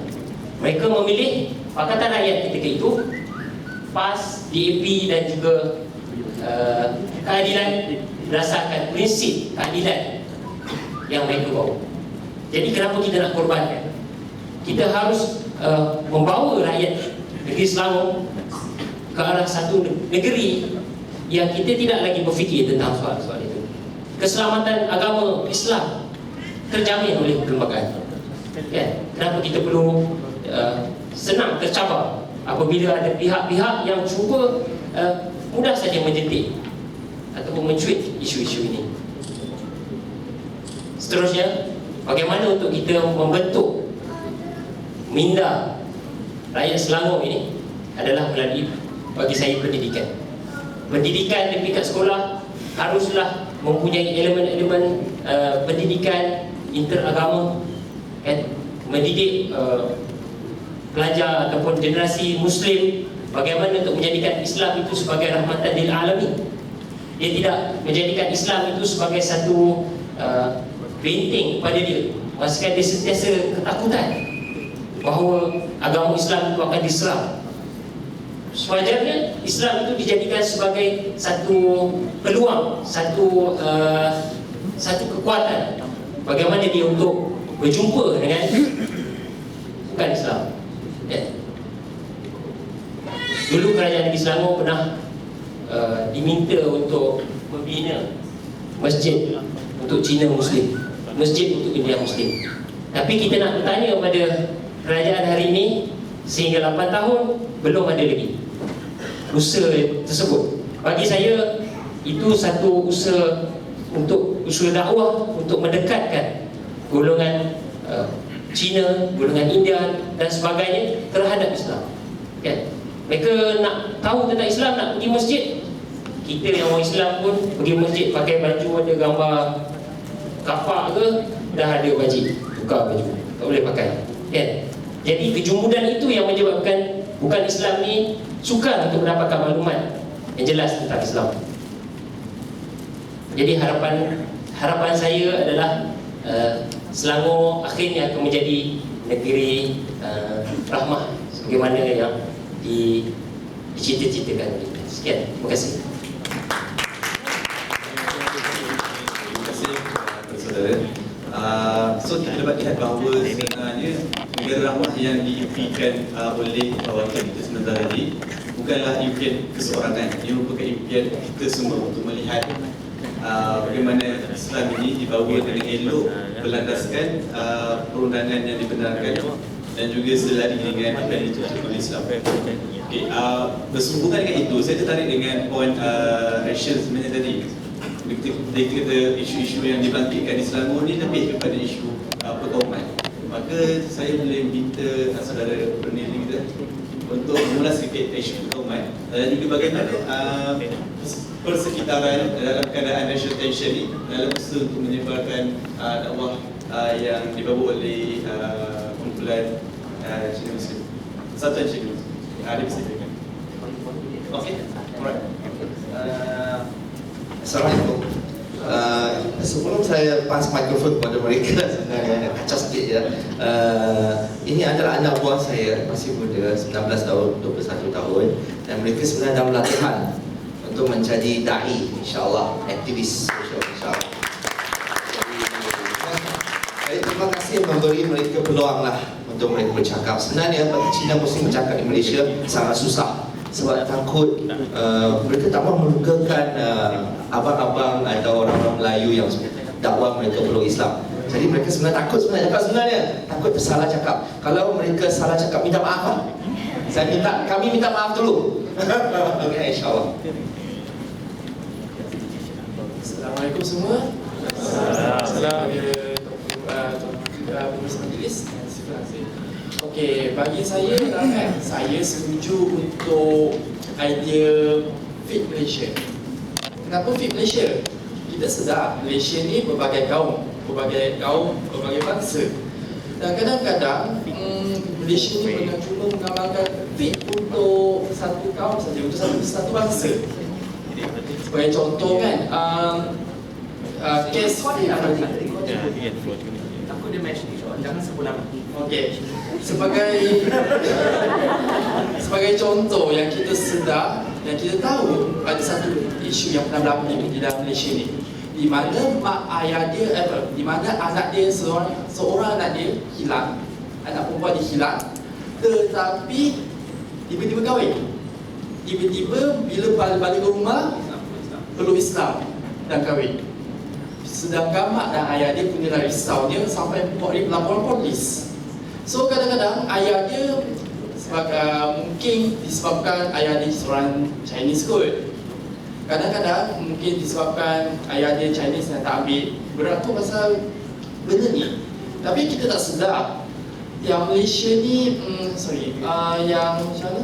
Mereka memilih Pakatan Rakyat ketika itu, PAS, DAP dan juga keadilan berdasarkan prinsip keadilan yang mereka bawa. Jadi kenapa kita nak korbankan? Kita harus membawa rakyat negeri Selangor ke arah satu negeri yang kita tidak lagi berfikir tentang soal-soal itu. Keselamatan agama Islam terjamin oleh perlembagaan. Ya, kenapa kita perlu senang tercabar apabila ada pihak-pihak yang cuba mudah saja menjentik ataupun mencuit isu-isu ini. Seterusnya, bagaimana untuk kita membentuk minda rakyat Selangor ini adalah melalui bagi saya pendidikan. Pendidikan di tingkat sekolah haruslah mempunyai elemen-elemen pendidikan interagama, kan? Mendidik pelajar ataupun generasi Muslim bagaimana untuk menjadikan Islam itu sebagai rahmatan lil alamin. Dia tidak menjadikan Islam itu sebagai satu benteng kepada dia, maksudnya dia sentiasa ketakutan bahawa agama Islam itu akan diserang. Sewajarnya Islam itu dijadikan sebagai satu peluang, satu kekuatan bagaimana dia untuk berjumpa dengan bukan Islam. Ya. Dulu kerajaan negeri Selangor pernah diminta untuk membina masjid untuk Cina Muslim, masjid untuk India Muslim. Tapi kita nak bertanya kepada kerajaan hari ini, sehingga 8 tahun belum ada lagi usaha tersebut. Bagi saya itu satu usaha dakwah untuk mendekatkan golongan Cina, golongan India dan sebagainya terhadap Islam. Kan? Mereka nak tahu tentang Islam, nak pergi masjid. Kita yang orang Islam pun pergi masjid pakai baju ada gambar kapak ke, dah ada wajib tukar baju, tak boleh pakai. Kan? Jadi kejumudan itu yang menyebabkan bukan Islam ni sukar untuk mendapatkan maklumat yang jelas tentang Islam. Jadi harapan saya adalah Selangor akhirnya akan menjadi negeri rahmah sebagaimana yang dicita-citakan oleh kita. Sekian, terima kasih. saudara. So kita dapat lihat bahawa sebenarnya negara ramah yang diimpikan oleh wakil kita sebentar tadi bukanlah impian keseorangan, ia merupakan impian kita semua untuk melihat bagaimana Islam ini dibawa dengan elok, berlandaskan perundangan yang dibenarkan dan juga selari dengan apa yang dituntut oleh Islam. Okay, bersambungan dengan itu, saya tertarik dengan poin Rachel sebenarnya tadi. Dia kata isu-isu yang dibangkitkan di Selangor ni lebih kepada isu perkauman. Maka saya boleh minta saudara Pernil kita untuk mengulas sedikit isu perkauman dan juga bagaimana persekitaran dalam keadaan racial tension ni dalam usaha untuk menyebarkan dakwah yang dibawa oleh kumpulan Cina Muslim. Satu Cina Muslim. Ada persilakan. Okey. Alright. Assalamualaikum. Sebelum saya pass mikrofon kepada mereka, sebenarnya kacau sikit je. Ini adalah anak buah saya, masih muda, 19 tahun, 21 tahun, dan mereka sebenarnya dalam latihan untuk menjadi da'i, insyaAllah, aktivis sosial, insyaAllah. Jadi, saya terima kasih memberi mereka peluang lah untuk mereka bercakap. Sebenarnya bagi Cina Muslim bercakap di Malaysia sangat susah sebab takut mereka tak mahu melukakan abang-abang atau orang-orang Melayu yang dakwah mereka peluk Islam. Jadi mereka sebenarnya takut takut tersalah cakap. Kalau mereka salah cakap, minta maaf lah. Kami minta maaf dulu. Okay, insyaAllah. Assalamualaikum semua. Assalamualaikum. Okey, bagi saya saya setuju untuk idea Fit Malaysia. Kenapa Fit Malaysia? Kita sedar Malaysia ni berbagai kaum, berbagai bangsa. Dan kadang-kadang Malaysia ni bukan cuma mengamalkan fit untuk satu kaum saja, untuk satu bangsa. Sebagai contoh kan, kes Takut dia match ni, jangan sebut nama. okey. Sebagai contoh yang kita sedar, yang kita tahu ada satu isu yang pernah berlaku di dalam Malaysia ni, di mana mak ayah dia di mana anak dia seorang anak dia hilang, anak perempuan dia hilang, tetapi tiba-tiba kahwin. Tiba-tiba bila balik ke rumah peluk Islam dan kahwin. Sedangkan mak dan ayah dia punya risau dia sampai buat laporan polis. So kadang-kadang ayah dia mungkin disebabkan ayah dia seorang Chinese kot. Kadang-kadang mungkin disebabkan ayah dia Chinese yang tak ambil beratur pasal benda ni. Tapi kita tak sedar yang Malaysia ni yang macam mana?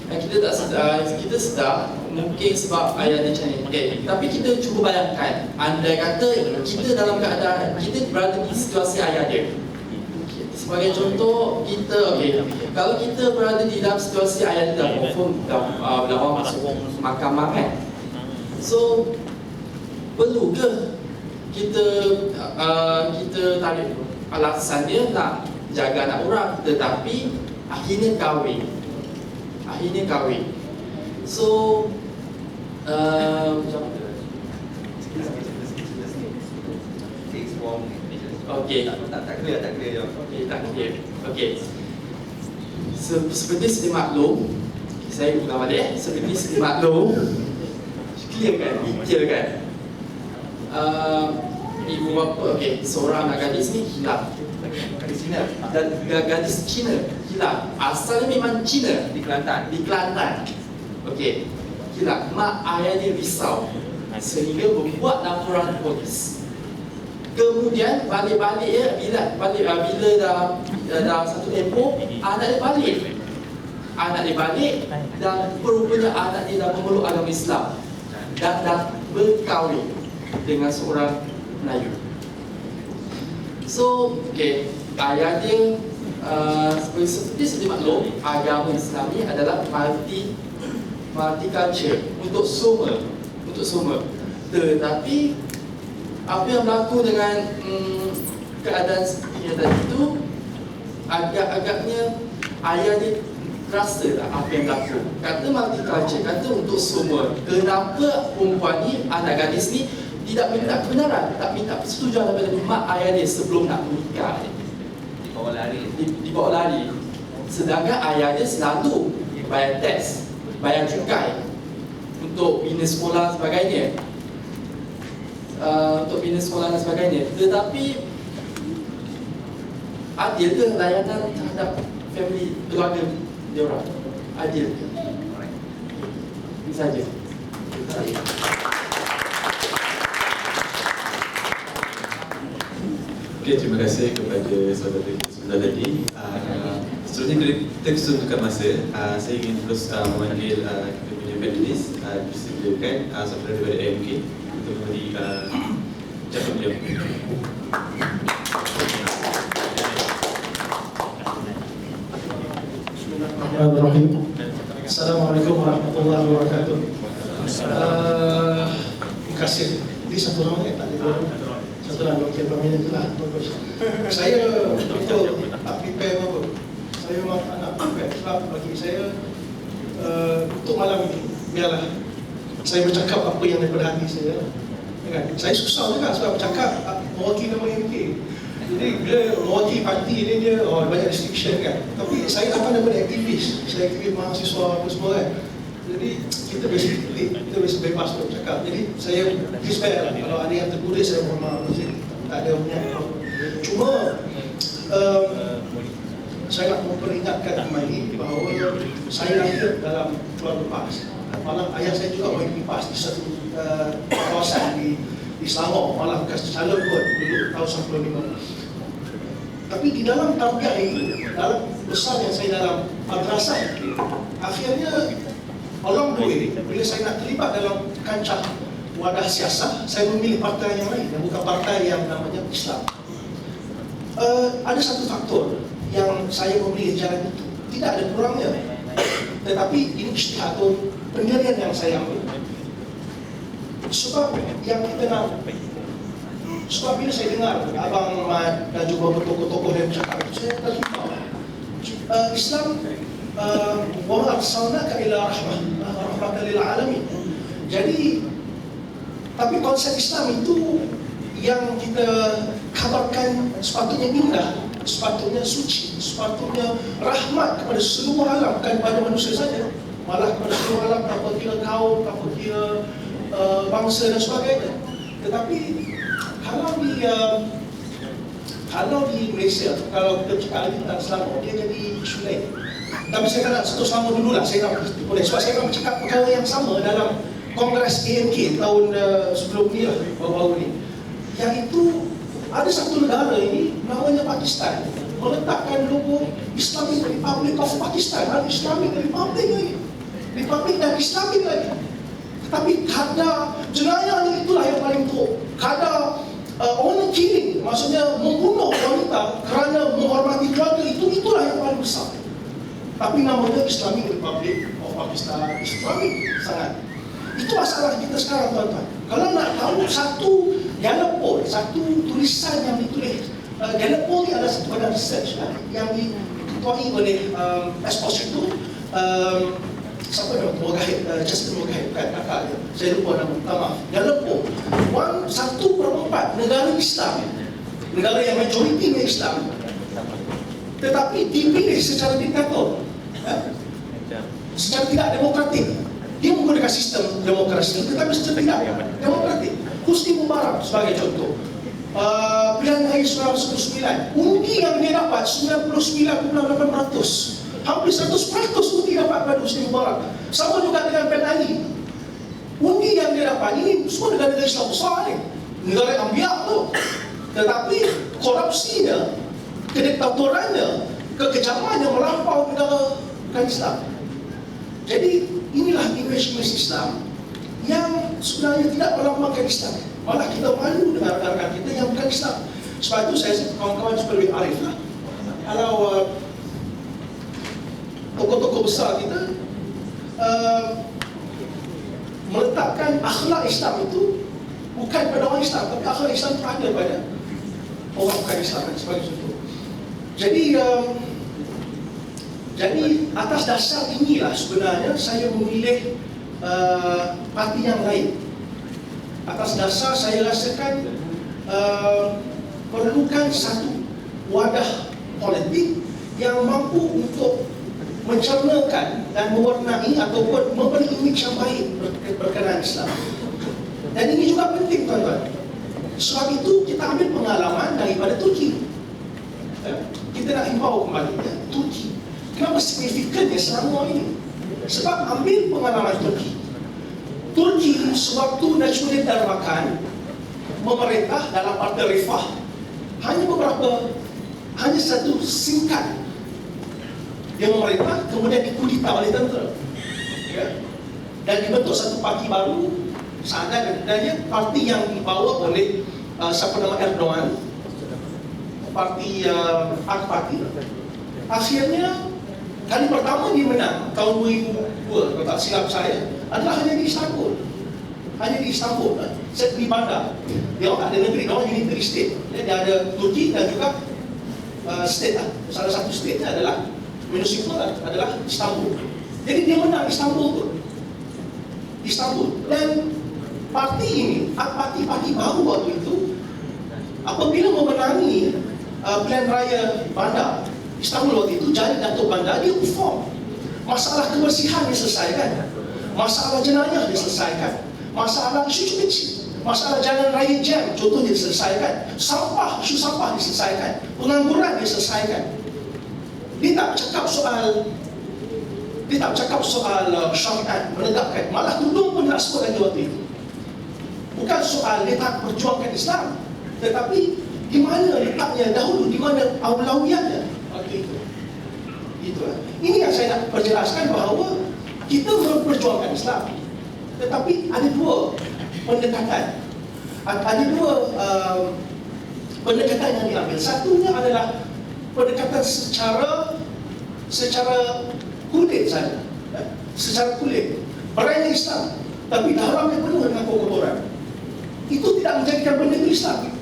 Yang kita sedar mungkin sebab ayah dia Chinese. Okay. Tapi kita cuba bayangkan, andai kata kita dalam keadaan kita berada di situasi ayah dia. Sebagai contoh, kalau kita berada di dalam situasi ayah dia, dah masuk mahkamah kan. So perlu ke kita tarik alasan dia nak jaga anak orang, tetapi akhirnya kahwin. So okey. Tak clear. Okey. Seperti sedia maklum, saya ulang balik. Seperti sedia maklum, clear kan? Detail kan? Ibu bapa, seorang anak gadis ni hilang. Gadis Cina. Gadis Cina hilang. Asalnya memang Cina, Di Kelantan. Okey. Hilang. Mak ayah dia risau sehingga membuat laporan polis. Kemudian balik-balik ya, bila dah satu tempoh, anak dia balik dan rupanya anak dia dah memeluk agama Islam dan dah berkahwin dengan seorang Melayu. So, ayah dia seperti sedia maklum, agama Islam ni adalah multicultural untuk semua. Tetapi apa yang berlaku dengan keadaan seperti yang tadi itu, agaknya ayah dia rasa tak apa yang berlaku. Kata multicultural, kata untuk semua. Kenapa perempuan ni, anak gadis ni tidak minta kebenaran, tak minta persetujuan daripada mak ayah dia sebelum nak menikah. Dibawa lari. Dibawa lari. Sedangkan ayah dia selalu bayar teks, bayar cukai untuk bina sekolah sebagainya. Untuk bina sekolah dan sebagainya. Tetapi adil ke layanan terhadap family, keluarga dia orang? Adil. Itu saja. Okey, terima kasih kepada saudara sebelah tadi. Seterusnya kita kesuntukan masa. Saya ingin terus memanggil kita punya panelis, disediakan saudara daripada AMK untuk memberi ucapan beliau. Bismillahirrahmanirrahim. Assalamualaikum warahmatullahi wabarakatuh. Terima kasih. Ini satu orang tak ada dua. Satu orang okey, pemimpin itulah. Bagus. Saya untuk tak prepare apa. Saya memang tak nak prepare sebab bagi saya untuk malam ini biarlah saya bercakap apa yang daripada hati saya. Kan? Saya susah juga sebab bercakap mewakili nama MK. Jadi bila mewakili parti ni dia banyak restriction kan. Tapi saya akan daripada aktivis. Saya aktivis mahasiswa apa semua kan. Jadi kita biasa bebas untuk bercakap. Jadi saya disband kalau ada yang tertulis saya mohon maaf. Tak ada punya apa. Cuma saya nak memperingatkan kembali bahawa saya lahir dalam keluarga PAS. Malah ayah saya juga mengikuti PAS di satu kawasan di Selangor, malah bekas calon pun dulu tahun 95. Tapi di dalam tarbiyah ini, dalam besar yang saya dalam madrasah, akhirnya along the way, bila saya nak terlibat dalam kancah wadah siasat, saya memilih partai yang lain, bukan partai yang namanya Islam. Ada satu faktor yang saya memilih jalan itu, tidak ada kurangnya, tetapi ini ijtihad atau pendirian yang saya ambil. Sebab yang kita nak, sebab bila saya dengar Abang Mat dan juga tokoh-tokoh yang bercakap, saya terlibat Islam wa ma arsalnaka illa rahmatan lil alamin. Jadi tapi konsep Islam itu yang kita kabarkan sepatutnya indah, sepatutnya suci, sepatutnya rahmat kepada seluruh alam, bukan kepada manusia saja, malah kepada seluruh alam, tanpa kira kaum, tanpa kira bangsa dan sebagainya. Tetapi kalau di Malaysia, kalau kita cakap lagi tentang Selangor, dia jadi isu lain. Tapi saya nak satu Selangor dululah, saya nak boleh, sebab saya nak bercakap perkara yang sama dalam Kongres AMK tahun sebelum ni lah, baru-baru ni. Yang itu ada satu negara ini namanya Pakistan meletakkan logo Islamic Republic of Pakistan, ada Islamic Republic lagi, Republik dan Islamic lagi. Tetapi kadar jenayahnya itulah yang paling teruk. Kadar honor killing, maksudnya membunuh wanita kerana menghormati keluarga, itulah yang paling besar. Tapi namanya Islamic Republic of Pakistan, Islamic sangat. Itu masalah kita sekarang, tuan-tuan. Kalau nak tahu satu Gallup poll, satu tulisan yang ditulis, Gallup poll ni adalah satu badan research yang diketuai oleh Esposito, siapa nama Mugahid, Justin Mugahid, bukan kakak dia, saya lupa nama, minta maaf. Gallup poll, 1/4 negara Islam, negara yang majoritinya Islam, tetapi dipilih secara diktator, secara tidak demokratik. Dia menggunakan sistem demokrasi, tetapi secara tidak demokratik. Husni Mubarak sebagai contoh, pilihan raya 1999, undi yang dia dapat 99.8%, hampir 100% undi dapat pada Husni Mubarak. Sama juga dengan Ben Ali, undi yang dia dapat, ini semua negara-negara Islam besar ni, negara yang ambiak tu, tetapi korupsinya, kediktatorannya, kekejamannya melampau negara bukan Islam. Jadi inilah image-image Islam yang sebenarnya tidak melambangkan Islam. Malah kita malu dengan rakan-rakan kita yang bukan Islam. Sebab itu saya kawan-kawan supaya lebih arif lah. Kalau tokoh-tokoh besar kita meletakkan akhlak Islam itu bukan pada orang Islam, tapi akhlak Islam itu ada pada orang bukan Islam sebagai contoh. Jadi atas dasar inilah sebenarnya saya memilih parti yang lain. Atas dasar saya rasakan perlukan satu wadah politik yang mampu untuk mencernakan dan mewarnai ataupun memberi imej yang baik berkenaan Islam. Dan ini juga penting, tuan-tuan. Sebab itu kita ambil pengalaman daripada Turki. Kita nak himbau kembali Turki. Kenapa signifikannya Selangor ini? Sebab ambil pengalaman Turki. Turki sewaktu Najmuddin Darmakan memerintah dalam Partai Rifah, hanya satu singkat dia memerintah, kemudian dikudeta oleh tentera, dan dibentuk satu parti baru. Sebenarnya parti yang dibawa oleh siapa nama Erdogan, parti AK Parti. Akhirnya kali pertama dia menang tahun 2002, kalau tak silap saya, adalah hanya di Istanbul. Di bandar. Dia tak ada negeri, dia unitary state. Dia ada Turki dan juga state lah. Salah satu state adalah municipal adalah Istanbul. Jadi dia menang Istanbul. Dan parti ini, parti baru waktu itu, apabila memenangi pilihan raya bandar Istanbul waktu itu, jadi Datuk Bandar, dia perform. Masalah kebersihan diselesaikan, masalah jenayah diselesaikan, masalah isu kecil, masalah jalan raya jam contohnya diselesaikan, isu sampah diselesaikan, pengangguran diselesaikan. Dia tak cakap soal syariat menegakkan, malah tudung pun tak sebut lagi waktu itu. Bukan soal dia tak perjuangkan Islam, tetapi di mana letaknya dahulu, di mana aulawiyatnya waktu itu. Ini yang saya nak perjelaskan bahawa kita memperjuangkan Islam, tetapi ada dua pendekatan. Ada dua pendekatan yang diambil. Satunya adalah pendekatan secara kulit saja, secara kulit, berani Islam, tapi dalamnya penuh dengan kotoran. Itu tidak menjadikan benda itu Islam.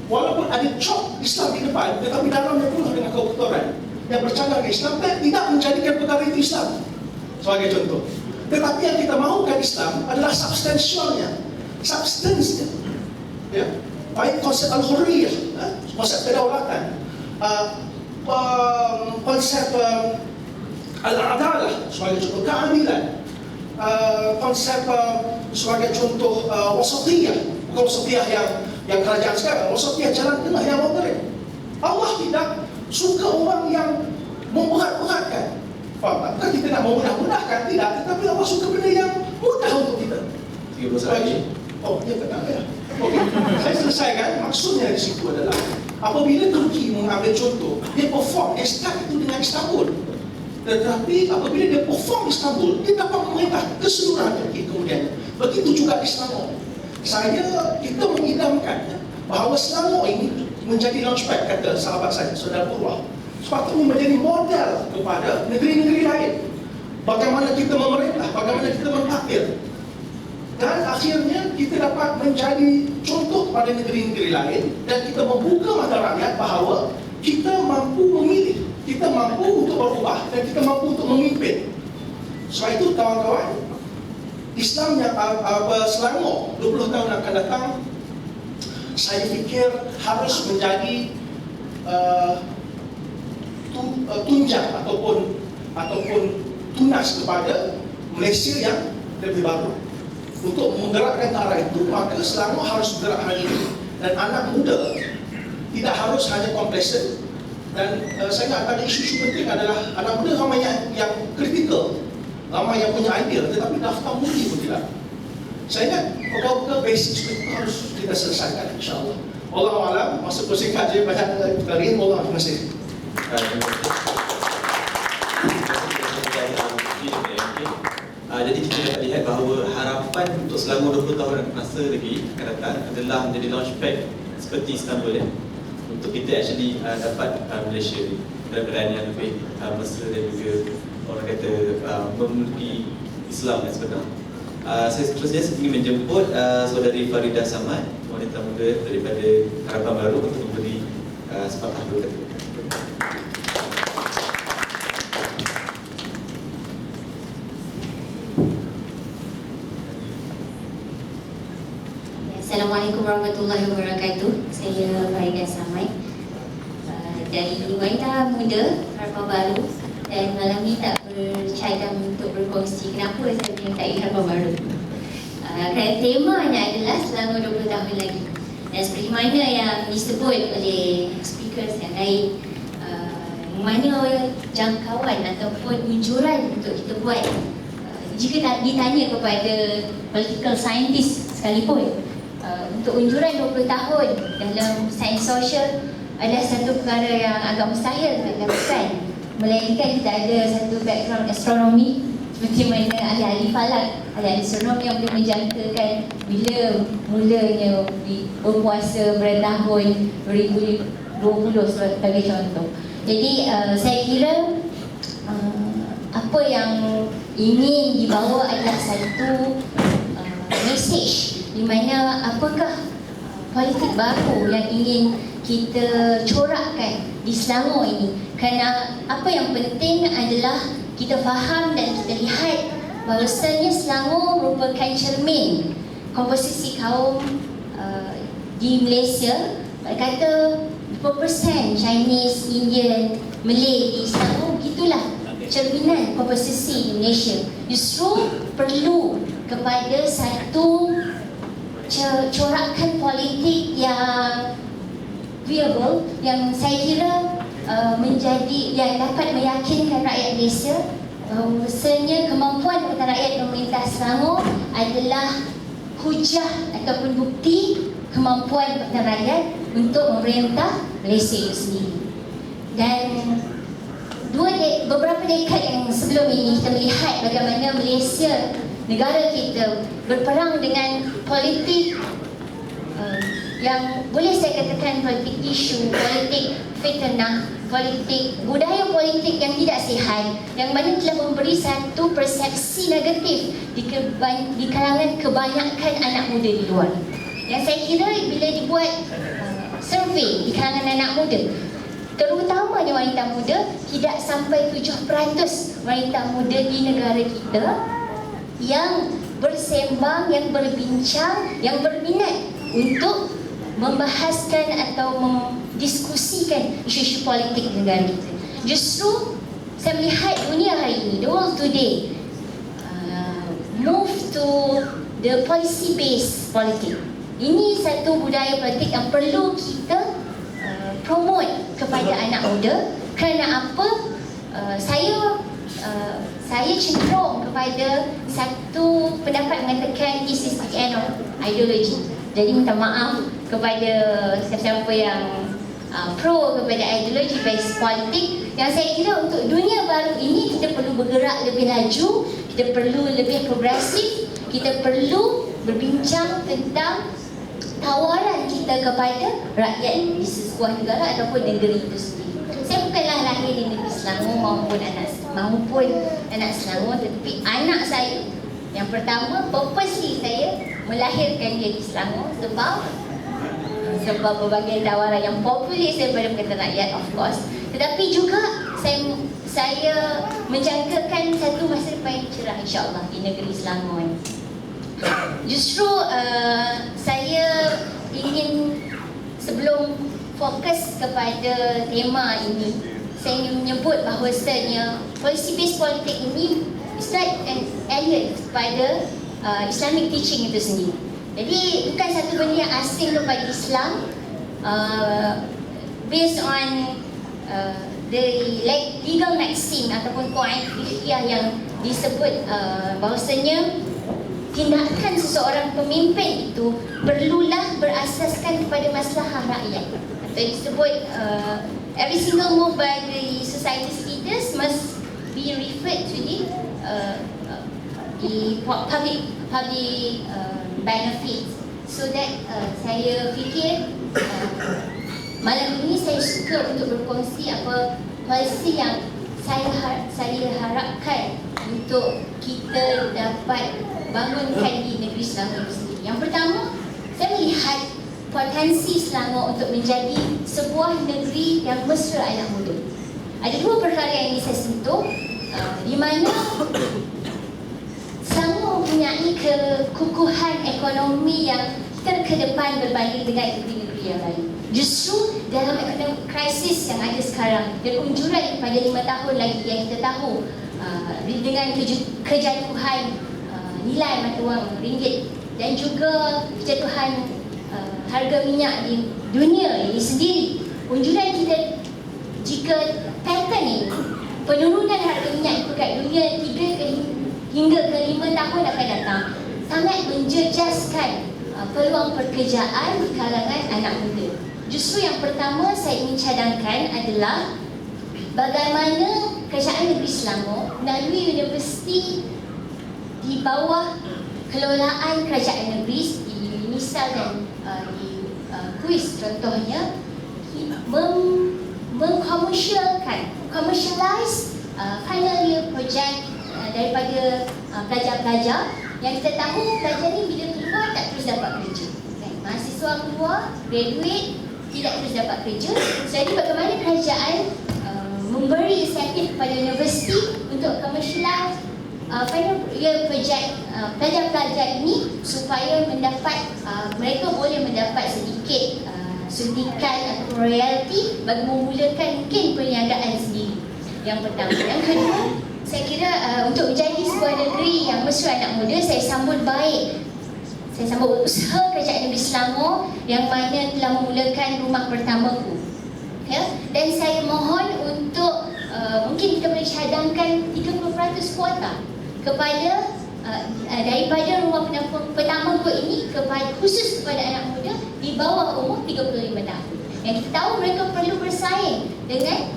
Walaupun ada cop Islam di depan, tetapi dalamnya penuh dengan kotoran yang bercanggah ke Islam, dan tidak menjadikan perkara itu Islam. Sebagai contoh. Tetapi yang kita mahukan Islam adalah substansialnya, substansnya. Baik konsep al-hurriyah, konsep kedaulatan, konsep al-adalah sebagai contoh keadilan, konsep sebagai contoh wasatiyah, bukan wasatiyah yang kerajaan sekarang, wasatiyah jalan tengah yang moderat. Allah tidak suka orang yang memberat-beratkan. Faham? Bukan kita nak memudah-mudahkan, tidak, tetapi Allah suka benda yang mudah untuk kita. 30 lagi. Oh, ya benar ya. Okey, saya selesaikan. Maksudnya di situ adalah apabila Turki mengambil contoh, dia perform, dia start itu dengan Istanbul. Tetapi apabila dia perform Istanbul, dia dapat memerintah keseluruhan Turki kemudian. Begitu juga di Selangor. Kita mengidamkan bahawa Selangor ini menjadi launchpad, kata sahabat saya, Saudara Purwah. Sepatutnya menjadi model kepada negeri-negeri lain. Bagaimana kita memerintah, bagaimana kita mentadbir. Dan akhirnya kita dapat menjadi contoh pada negeri-negeri lain, dan kita membuka mata rakyat bahawa kita mampu memilih, kita mampu untuk berubah, dan kita mampu untuk memimpin. Sebab itu kawan-kawan, Islam yang Selangor 20 tahun akan datang, saya fikir harus menjadi tunjang ataupun tunas kepada Malaysia yang lebih baru. Untuk menggerakkan ke arah itu, maka Selangor harus bergerak hari ini. Dan anak muda tidak harus hanya complacent. Dan saya ingat pada isu-isu penting adalah anak muda ramai yang kritikal, ramai yang punya idea, tetapi daftar undi pun tidak. Saya ingat pokok-pokok basic itu harus kita selesaikan, insyaAllah. Wallahualam, masa persingkat je banyak kali. Allah, terima kasih. Jadi kita dapat lihat bahawa harapan untuk Selangor 20 tahun masa lagi akan datang adalah menjadi launchpad seperti Istanbul untuk kita actually dapat Malaysia ni dalam keadaan yang lebih mesra dan juga orang kata memiliki Islam yang sebenar. Saya seterusnya ingin menjemput saudari Faridah Samad, wanita muda daripada Harapan Baru, untuk memberi sepatah dua kata. Assalamualaikum warahmatullahi wabarakatuh. Saya Farida Samai dari wanita muda Harapan Baru, dan malam ni tak bercadang untuk berkongsi kenapa saya menyertai Harapan Baru. Kerana temanya adalah selama 20 tahun lagi. Dan seperti mana yang disebut oleh speakers yang lain, mana jangkauan ataupun unjuran untuk kita buat. Jika ditanya kepada political scientist sekalipun, untuk unjuran 20 tahun dalam sains sosial adalah satu perkara yang agak mustahil untuk dilakukan, melainkan kita ada satu background astronomi seperti mana ahli-ahli falak, ahli-ahli astronomi yang boleh menjangkakan bila mulanya berpuasa pada tahun 2020 sebagai contoh. Jadi saya kira apa yang ingin dibawa adalah satu message di mana apakah politik baru yang ingin kita corakkan di Selangor ini. Kerana apa yang penting adalah kita faham dan kita lihat bahawasanya Selangor merupakan cermin komposisi kaum di Malaysia. Kata 20% Chinese, Indian, Malay di Selangor, begitulah cerminan komposisi di Malaysia. Justru perlu kepada satu corakan politik yang viable, yang saya kira menjadi, yang dapat meyakinkan rakyat Malaysia bahawasanya kemampuan Pakatan Rakyat Pemerintah Selangor adalah hujah ataupun bukti kemampuan Pakatan Rakyat untuk memerintah Malaysia itu sendiri. Dan beberapa dekad yang sebelum ini kita melihat bagaimana Malaysia, negara kita, berperang dengan politik yang boleh saya katakan politik isu, politik fitnah, politik, budaya politik yang tidak sihat, yang mana telah memberi satu persepsi negatif di kalangan kebanyakan anak muda di luar. Yang saya kira bila dibuat survey di kalangan anak muda, terutamanya wanita muda, tidak sampai 7% wanita muda di negara kita yang bersembang, yang berbincang, yang berminat untuk membahaskan atau mendiskusikan isu-isu politik di negara kita. Justru saya melihat dunia hari ini, the world today, move to the policy based politik. Ini satu budaya politik yang perlu kita promote kepada anak muda. Kerana apa? Saya cenderung kepada satu pendapat mengatakan this is the end of ideology. Jadi minta maaf kepada siapa-siapa yang pro kepada ideologi based politik. Yang saya kira untuk dunia baru ini kita perlu bergerak lebih laju, kita perlu lebih progresif, kita perlu berbincang tentang tawaran kita kepada rakyat di sebuah negara ataupun negeri itu sendiri. Saya bukanlah lahir di negeri Selangor maupun anak Selangor, tetapi anak saya yang pertama, purposely saya melahirkan dia di Selangor sebab berbagai tawaran yang populis daripada Pakatan Rakyat, of course. Tetapi juga saya menjangkakan satu masa depan yang cerah insya-Allah di negeri Selangor. Justru saya ingin, sebelum fokus kepada tema ini, saya ingin menyebut bahawasanya policy based politik ini is like an alien kepada Islamic teaching itu sendiri. Jadi bukan satu benda yang asing kepada Islam, based on the legal maxim ataupun kaedah fiqhiyah yang disebut bahawasanya tindakan seseorang pemimpin itu perlulah berasaskan kepada maslahah rakyat. Atau disebut every single move by the society's leaders must be referred to the public benefits. So that saya fikir malam ini saya suka untuk berkongsi apa polisi yang saya harapkan untuk kita dapat bangunkan di negeri Selangor sendiri. Yang pertama, saya melihat potensi Selangor untuk menjadi sebuah negeri yang mesra anak muda. Ada dua perkara yang ingin saya sentuh, di mana Selangor mempunyai kekukuhan ekonomi yang kita terkedepan berbanding dengan negeri-negeri yang lain. Justru dalam ekonomi krisis yang ada sekarang dan unjuran pada 5 tahun lagi yang kita tahu dengan kejatuhan nilai mata wang ringgit dan juga kejatuhan harga minyak di dunia ini sendiri, unjuran kita jika pattern ini penurunan harga minyak kat dunia 3 hingga ke 5 tahun akan datang sangat menjejaskan peluang pekerjaan di kalangan anak muda. Justru yang pertama saya ingin cadangkan adalah bagaimana Kerajaan Negeri Selangor melalui universiti di bawah kelolaan Kerajaan Negeri di UNISA dan di KUIS contohnya commercialize final year project daripada pelajar-pelajar yang kita tahu pelajar ni bila keluar tak terus dapat kerja. Mahasiswa keluar, graduate, tidak terus dapat kerja. Jadi bagaimana kerajaan memberi insentif kepada universiti untuk commercialize final year project pelajar-pelajar ini supaya mereka boleh mendapat sedikit suntikan atau royalty bagi memulakan mungkin perniagaan sendiri. Yang pertama. Yang kedua, saya kira untuk menjadi sebuah negeri yang mesra anak muda, saya sambut baik. Saya sambut usaha Kerajaan Negeri Selangor yang mana telah memulakan rumah pertamaku. Ya? Dan saya mohon untuk mungkin kita boleh cadangkan 30% kuota kepada daripada rumah pertamaku ini khusus kepada anak muda di bawah umur 35 tahun. Yang kita tahu mereka perlu bersaing dengan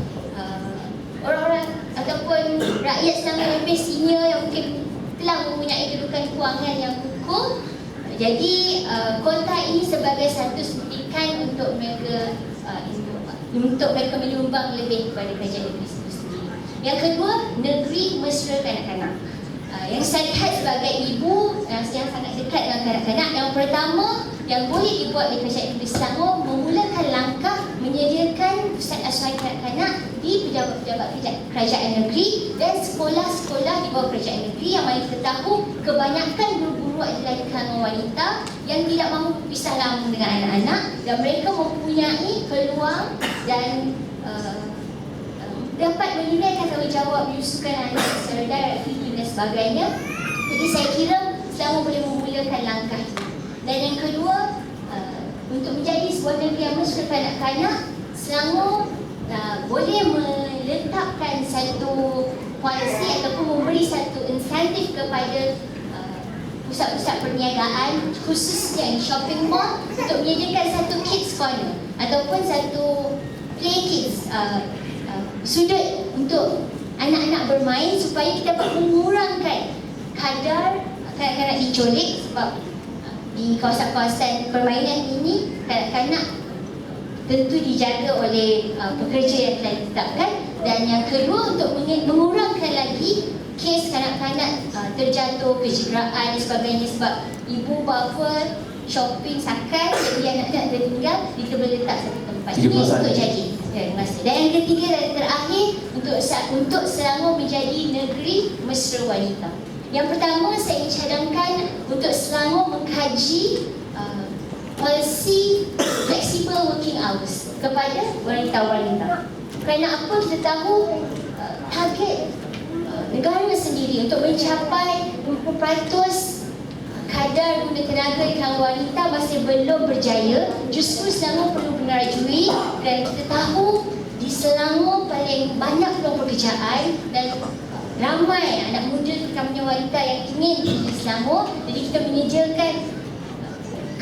orang-orang ataupun rakyat Selangor yang lebih senior yang mungkin telah mempunyai kedudukan kewangan yang kukuh. Jadi kota ini sebagai satu suntikan untuk mereka menyumbang lebih kepada kerajaan negeri sendiri. Yang kedua, negeri mesra kanak-kanak. Yang saya lihat sebagai ibu yang sangat dekat dengan kanak-kanak, yang pertama yang boleh dibuat oleh Kerajaan Negeri Selangor memulakan langkah menyediakan pusat asuhan kanak-kanak di pejabat-pejabat kerajaan negeri dan sekolah-sekolah di bawah kerajaan negeri yang mana kita tahu kebanyakan guru-guru adalah di kalangan wanita yang tidak mahu berpisah lama dengan anak-anak dan mereka mempunyai peluang dan dapat menunaikan tanggungjawab menyusukan anak secara direct dan sebagainya. Jadi saya kira Selangor boleh memulakan langkah ini. Dan yang kedua, untuk menjadi sebuah negeri yang mesra kanak-kanak, Selangor boleh meletakkan satu polisi ataupun memberi satu insentif kepada pusat-pusat perniagaan khususnya di shopping mall untuk menyediakan satu kids corner ataupun satu play kids sudut untuk anak-anak bermain supaya kita dapat mengurangkan kadar kanak-kanak diculik sebab di kawasan-kawasan permainan ini kanak-kanak tentu dijaga oleh pekerja yang telah ditetapkan. Dan yang kedua, untuk mengurangkan lagi kes kanak-kanak terjatuh, kecederaan dan sebagainya sebab ibu bapa shopping sakai jadi anak-anak tertinggal, kita boleh letak satu tempat. Ini untuk jadi. Terima kasih. Dan yang ketiga dan terakhir, untuk Selangor menjadi negeri mesra wanita. Yang pertama, saya ingin cadangkan untuk Selangor mengkaji polisi flexible working hours kepada wanita-wanita. Kerana apa? Kita tahu target negara sendiri untuk mencapai 20% kadar guna tenaga di kalangan wanita masih belum berjaya. Justru Selangor perlu menarajui dan kita tahu di Selangor paling banyak peluang pekerjaan dan ramai anak muda terutamanya wanita yang ingin di Selangor. Jadi kita menyediakan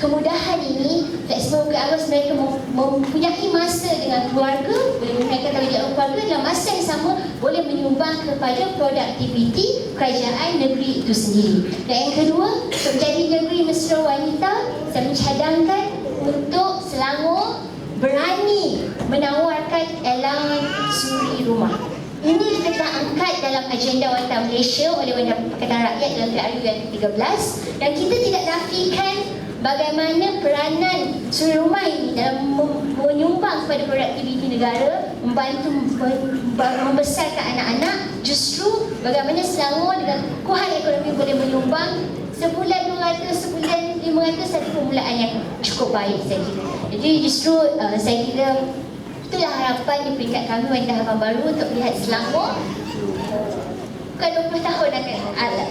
kemudahan ini, flexible working hours, mereka mempunyai masa dengan keluarga, boleh menunaikan tanggungjawab keluarga dalam masa yang sama boleh menyumbang kepada produktiviti kerajaan negeri itu sendiri. Dan yang kedua, untuk menjadi negeri mesra wanita, saya mencadangkan untuk Selangor berani menawarkan elang suri rumah. Ini kita telah angkat dalam agenda Wanita Malaysia oleh Pakatan Rakyat dalam PRU yang ke-13 dan kita tidak nafikan bagaimana peranan suri rumah ini dalam menyumbang kepada produktiviti negara, membantu membesarkan anak-anak. Justru bagaimana Selangor dengan kekuatan ekonomi boleh menyumbang sebulan 200, sebulan 500 satu permulaan yang cukup baik saya kira. Jadi justru saya kira itulah harapan di peringkat kami Wanita Harapan Baru untuk melihat Selangor bukan 20 tahun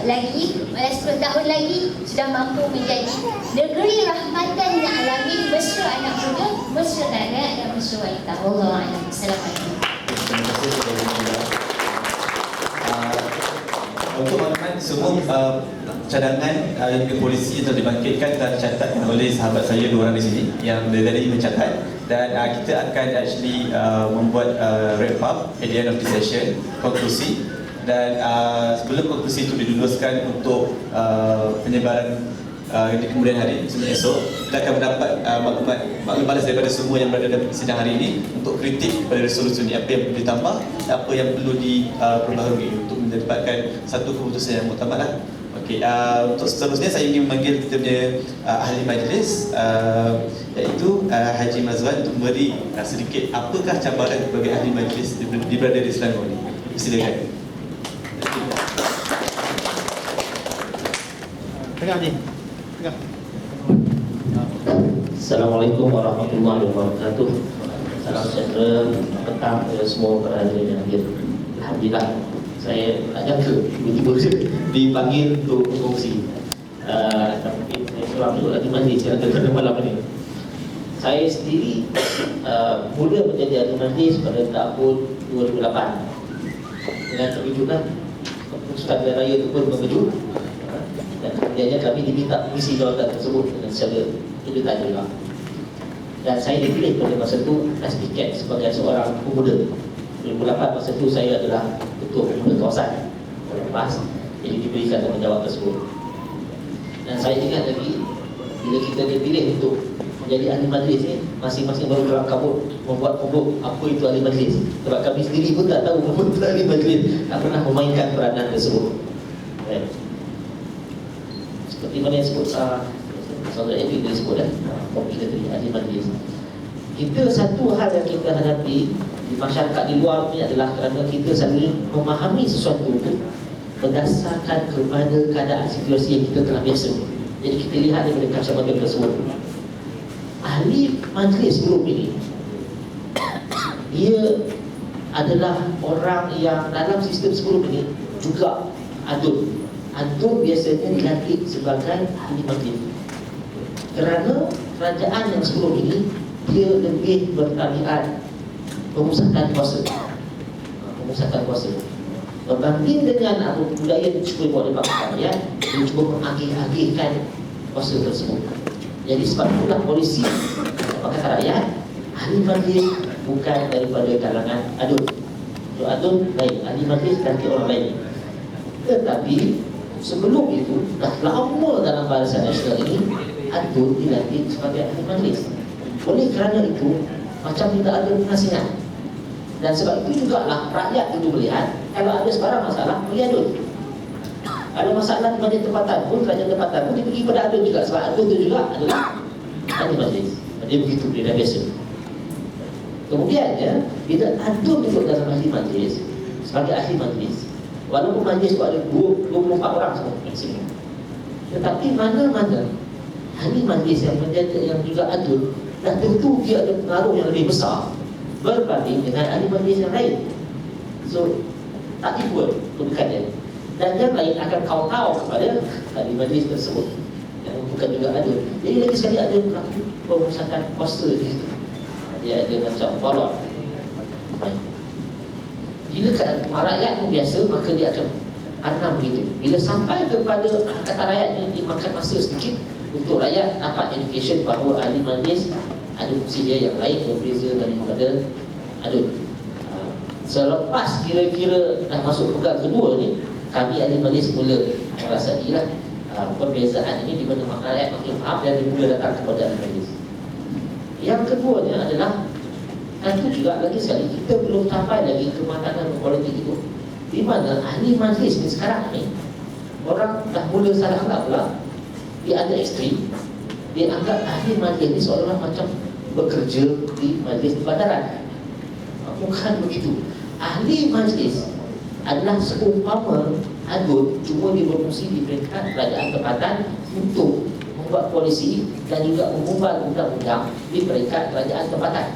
lagi, malah 10 tahun lagi sudah mampu menjadi negeri rahmatan yang alami, mesra anak muda, mesra rakyat dan mesra wanita. Wallahualam. Assalamualaikum. Terima kasih kepada untuk maklumat semua cadangan yang ke polisi telah dibangkitkan dan dicatatkan oleh sahabat saya 2 orang di sini yang dari mencatat, dan kita akan actually membuat wrap up at the end of the session, konklusi, dan sebelum konklusi itu diluluskan untuk penyebaran di kemudian hari, esok kita akan mendapat maklumat balas daripada semua yang berada dalam sidang hari ini untuk kritik pada resolusi ini, apa yang perlu ditambah, apa yang perlu diperbaharui untuk mendapatkan satu keputusan yang muktamad lah. Okey, untuk seterusnya saya ingin memanggil kita punya ahli majlis, iaitu Haji Mazwan untuk memberi sedikit apakah cabaran bagi ahli majlis berada di Selangor ini. Silakan. Tengah Haji. Assalamualaikum warahmatullahi wabarakatuh. Salam sejahtera petang kepada semua para hadirin yang hadir. Alhamdulillah, saya tak jangka tiba-tiba dipanggil untuk berkongsi. Tapi saya seorang duduk lagi majlis pada malam ini. Saya sendiri mula menjadi ahli majlis pada tahun 2008 dengan kejutan keputusan pilihan raya itu pun mengejut. Dan kemudiannya kami diminta mengisi jawatan tersebut dengan secara kejutan juga. Dan saya dipilih pada masa itu atas tiket sebagai seorang pemuda. 2008 masa itu saya adalah ketua pemuda kawasan lepas, jadi diberikan tanggungjawab tersebut. Dan saya ingat lagi bila kita dipilih untuk menjadi ahli majlis ni, masing-masing baru dalam kabut membuat pokok apa itu ahli majlis. Sebab kami sendiri pun tak tahu apa itu ahli majlis, tak pernah memainkan peranan tersebut. Seperti mana yang sebut saudara Evi dia sebut kopi dari ahli majlis. Kita satu hal yang kita hadapi di masyarakat di luar ni adalah kerana kita selalu memahami sesuatu itu berdasarkan kepada keadaan situasi yang kita telah biasa. Jadi kita lihat daripada kacamata tersebut. Ahli majlis sebelum ini, dia adalah orang yang dalam sistem sebelum ini juga adun. Adun biasanya dilantik sebagai ahli majlis kerana kerajaan yang sebelum ini dia lebih bertalian pemusatan kuasa. Pemusatan kuasa berbanding dengan budaya yang cuba buat di Pakistan, ya, dia cuba mengagih-agihkan kuasa tersebut. Jadi sebab itulah polisi Pakatan Rakyat, ahli majlis bukan daripada kalangan adun. Untuk adun baik, ahli majlis ganti orang lain. Tetapi sebelum itu dah lama dalam Barisan Nasional ini adun dilantik sebagai ahli majlis. Oleh kerana itu macam tidak ada pengasingan. Dan sebab itu jugalah rakyat itu melihat kalau ada sebarang masalah pergi adun. Ada masalah di bahagian tempatan pun, kerajaan tempatan pun dia pergi pada adun juga. Sebab adun itu juga adalah ahli majlis. Dia begitu, dia dah biasa. Kemudian ya, bila adun duduk dalam ahli majlis sebagai ahli majlis, walaupun majlis itu ada 24 orang semua maksimum, tetapi mana-mana ahli majlis yang menjadi yang juga adun, dan tentu dia ada pengaruh yang lebih besar berbanding dengan ahli majlis yang lain. So tak equal kedudukannya, dan yang lain akan kau-kau kepada ahli majlis tersebut yang bukan juga adun. Jadi lagi sekali ada berlaku pemusatan kuasa di situ. Dia ada macam balon. Bila rakyat pun biasa, maka dia akan anam begitu. Bila sampai kepada kata rakyat yang dimakan masa sedikit untuk rakyat dapat education bahawa ahli majlis ada fungsi dia yang lain berbeza daripada adun. Selepas kira-kira dah masuk pegang kedua ni, kami ahli majlis mula merasailah perbezaan ini di mana rakyat makin faham dan dia mula datang kepada ahli majlis. Yang keduanya adalah, tentu juga lagi sekali kita belum sampai lagi kematangan politik itu, di mana ahli majlis ni sekarang ni orang dah mula salah anggap pula. Dia ada ekstrim, dia anggap ahli majlis ni seolah-olah macam bekerja di majlis perbandaran. Bukan begitu. Ahli majlis adalah seumpama ADUN cuma dia berfungsi di peringkat kerajaan tempatan untuk membuat polisi dan juga mengubah undang-undang di peringkat kerajaan tempatan,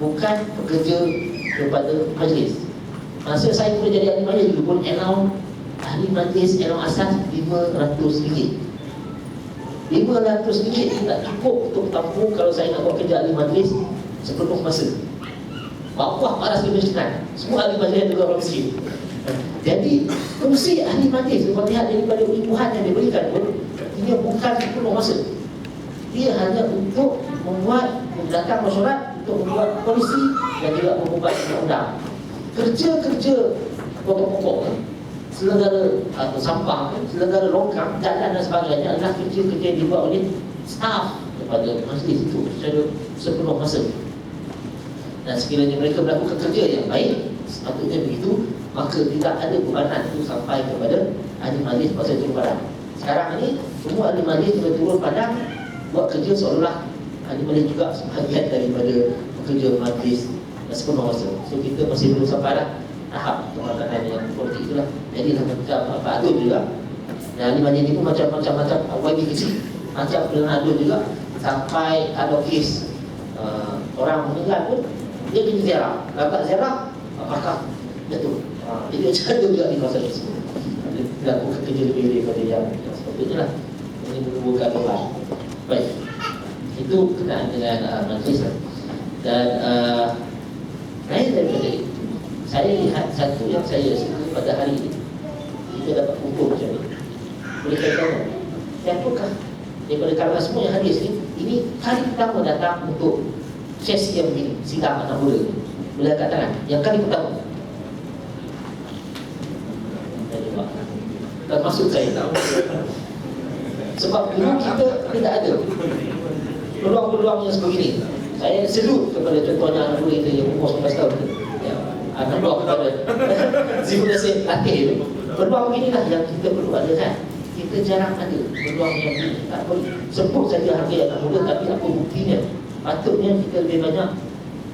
bukan bekerja kepada majlis. Masa saya boleh jadi ahli majlis dulu pun allowance ahli majlis allowance asas RM500. RM500 tidak cukup untuk tampung kalau saya nak buat kerja ahli majlis sepenuh masa. Bawah paras kemiskinan, semua ahli majlis juga orang miskin. Jadi fungsi ahli majlis kalau lihat daripada ujuhan yang diberikan pun, ini bukan sepenuh masa. Dia hanya untuk membuat, mendatang mesyuarat, untuk membuat polisi dan juga membuat undang-undang. Kerja-kerja pokok-pokok, selenggara sampah, selenggara longkang, jalan dan sebagainya adalah kerja-kerja yang dibuat oleh staf daripada majlis itu secara sepenuh masa. Dan sekiranya mereka melakukan kerja yang baik, sepatutnya begitu, maka tidak ada bebanan itu sampai kepada ahli majlis pasal turun padang. Sekarang ini semua ahli majlis sudah turun padang buat kerja seolah ahli majlis juga sebahagian daripada pekerja majlis sepenuh masa. So kita masih belum sampai dah tahap pemakanan yang politik itulah. Jadi macam Pak Adun juga, dan ahli majlis ni pun macam-macam YB kecil, macam Perdana Adun juga, sampai ada kes orang meninggal pun dia pergi ziarah, dapat ziarah apakah jatuh. Jadi macam tu juga di kawasan tersebut. Lakukan kerja lebih daripada yang sepatutnya lah. Ini menimbulkan beban. Baik, itu kenaan dengan majlis. Dan lain daripada itu, saya lihat satu yang saya suka pada hari ini, kita dapat ukur macam ni. Boleh saya tahu siapakah daripada kalangan semua yang hadir sini, ini kali pertama datang untuk sesi yang begini, sidang anak muda ni. Boleh angkat tangan yang kali pertama. Dan maksud saya tahu, sebab dulu kita tidak ada peluang-peluang yang sebegini. Saya selut kepada contohnya anak muda kita yang umur 19 tahun tu, anak buah kepada Ziful Yassin latih itu. Peluang beginilah yang kita perlu ada kan. Kita jarang ada peluang yang begini. Tak boleh sebut saja harga anak muda, tapi apa buktinya? Patutnya kita lebih banyak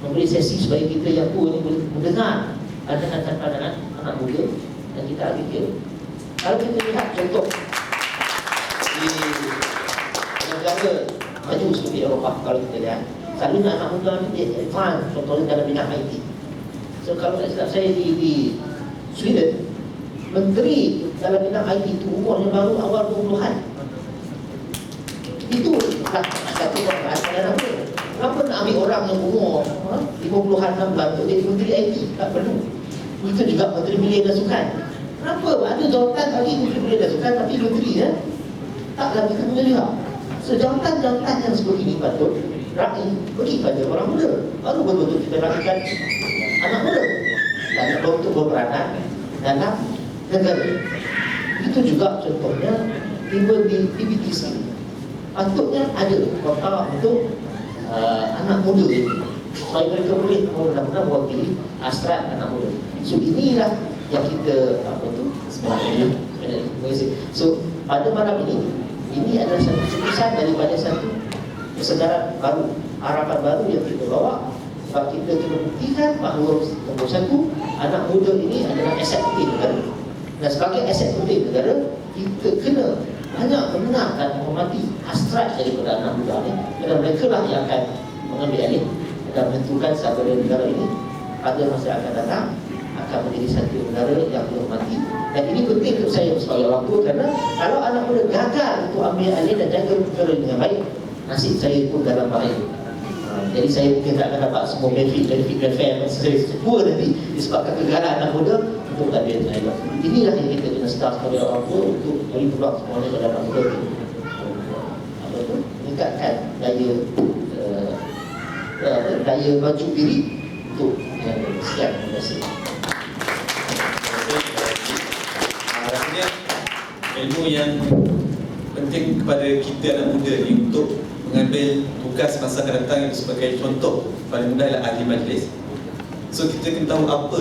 memberi sesi supaya kita yang tua ni boleh mendengar pandangan-pandangan anak muda dan kita ambil kira. Kalau kita lihat contoh di negara maju seperti Eropah, kalau kita lihat selalunya anak muda ni dia advance, contohnya dalam bidang IT. So kalau tak silap saya di Sweden, menteri dalam bidang IT itu umurnya baru awal 20-an. Itu lah satu perasaan anak muda. Kenapa nak ambil orang yang umur 50-an 60 untuk jadi menteri IT? Tak perlu. Itu juga menteri belia dan sukan. Kenapa? Ada jawatan bagi menteri belia dan sukan, tapi menteri taklah kita punya juga. So jawatan-jawatan yang sebegini patut rakyat bagi pada orang muda. Baru betul-betul kita lakukan anak muda dan untuk berperanan dalam negara. Itu juga contohnya tiba di PBTC. Patutnya ada kota untuk anak muda ini, supaya mereka boleh mudah-mudahan mewakili hasrat anak muda. So inilah yang kita sebenarnya. So pada malam ini adalah satu keputusan daripada satu kesedaran baru, harapan baru yang kita bawa. Sebab kita kena buktikan bahawa nombor satu, anak muda ini adalah aset penting negara. Dan sebagai aset penting negara, kita kena banyak mendengar dan menghormati hasrat daripada anak muda ini, kerana mereka lah yang akan mengambil alih dan menentukan sahaja negara ini pada masa akan datang akan menjadi satu negara yang dihormati. Dan ini penting untuk saya sebagai orang tua, kerana kalau anak muda gagal untuk ambil alih dan jaga negara dengan baik, nasib saya pun dalam bahaya. Jadi saya mungkin tak akan dapat semua benefit welfare saya tua nanti disebabkan kegagalan anak muda untuk ambil alih. Inilah yang kita kena start sebagai orang tua untuk beri peluang semuanya kepada anak muda itu. Meningkatkan daya baju diri untuk sekian. Terima kasih. Rasanya ilmu yang penting kepada kita anak muda ni untuk mengambil tugas masa akan datang itu sebagai contoh paling mudah adalah ahli majlis. So kita kena tahu apa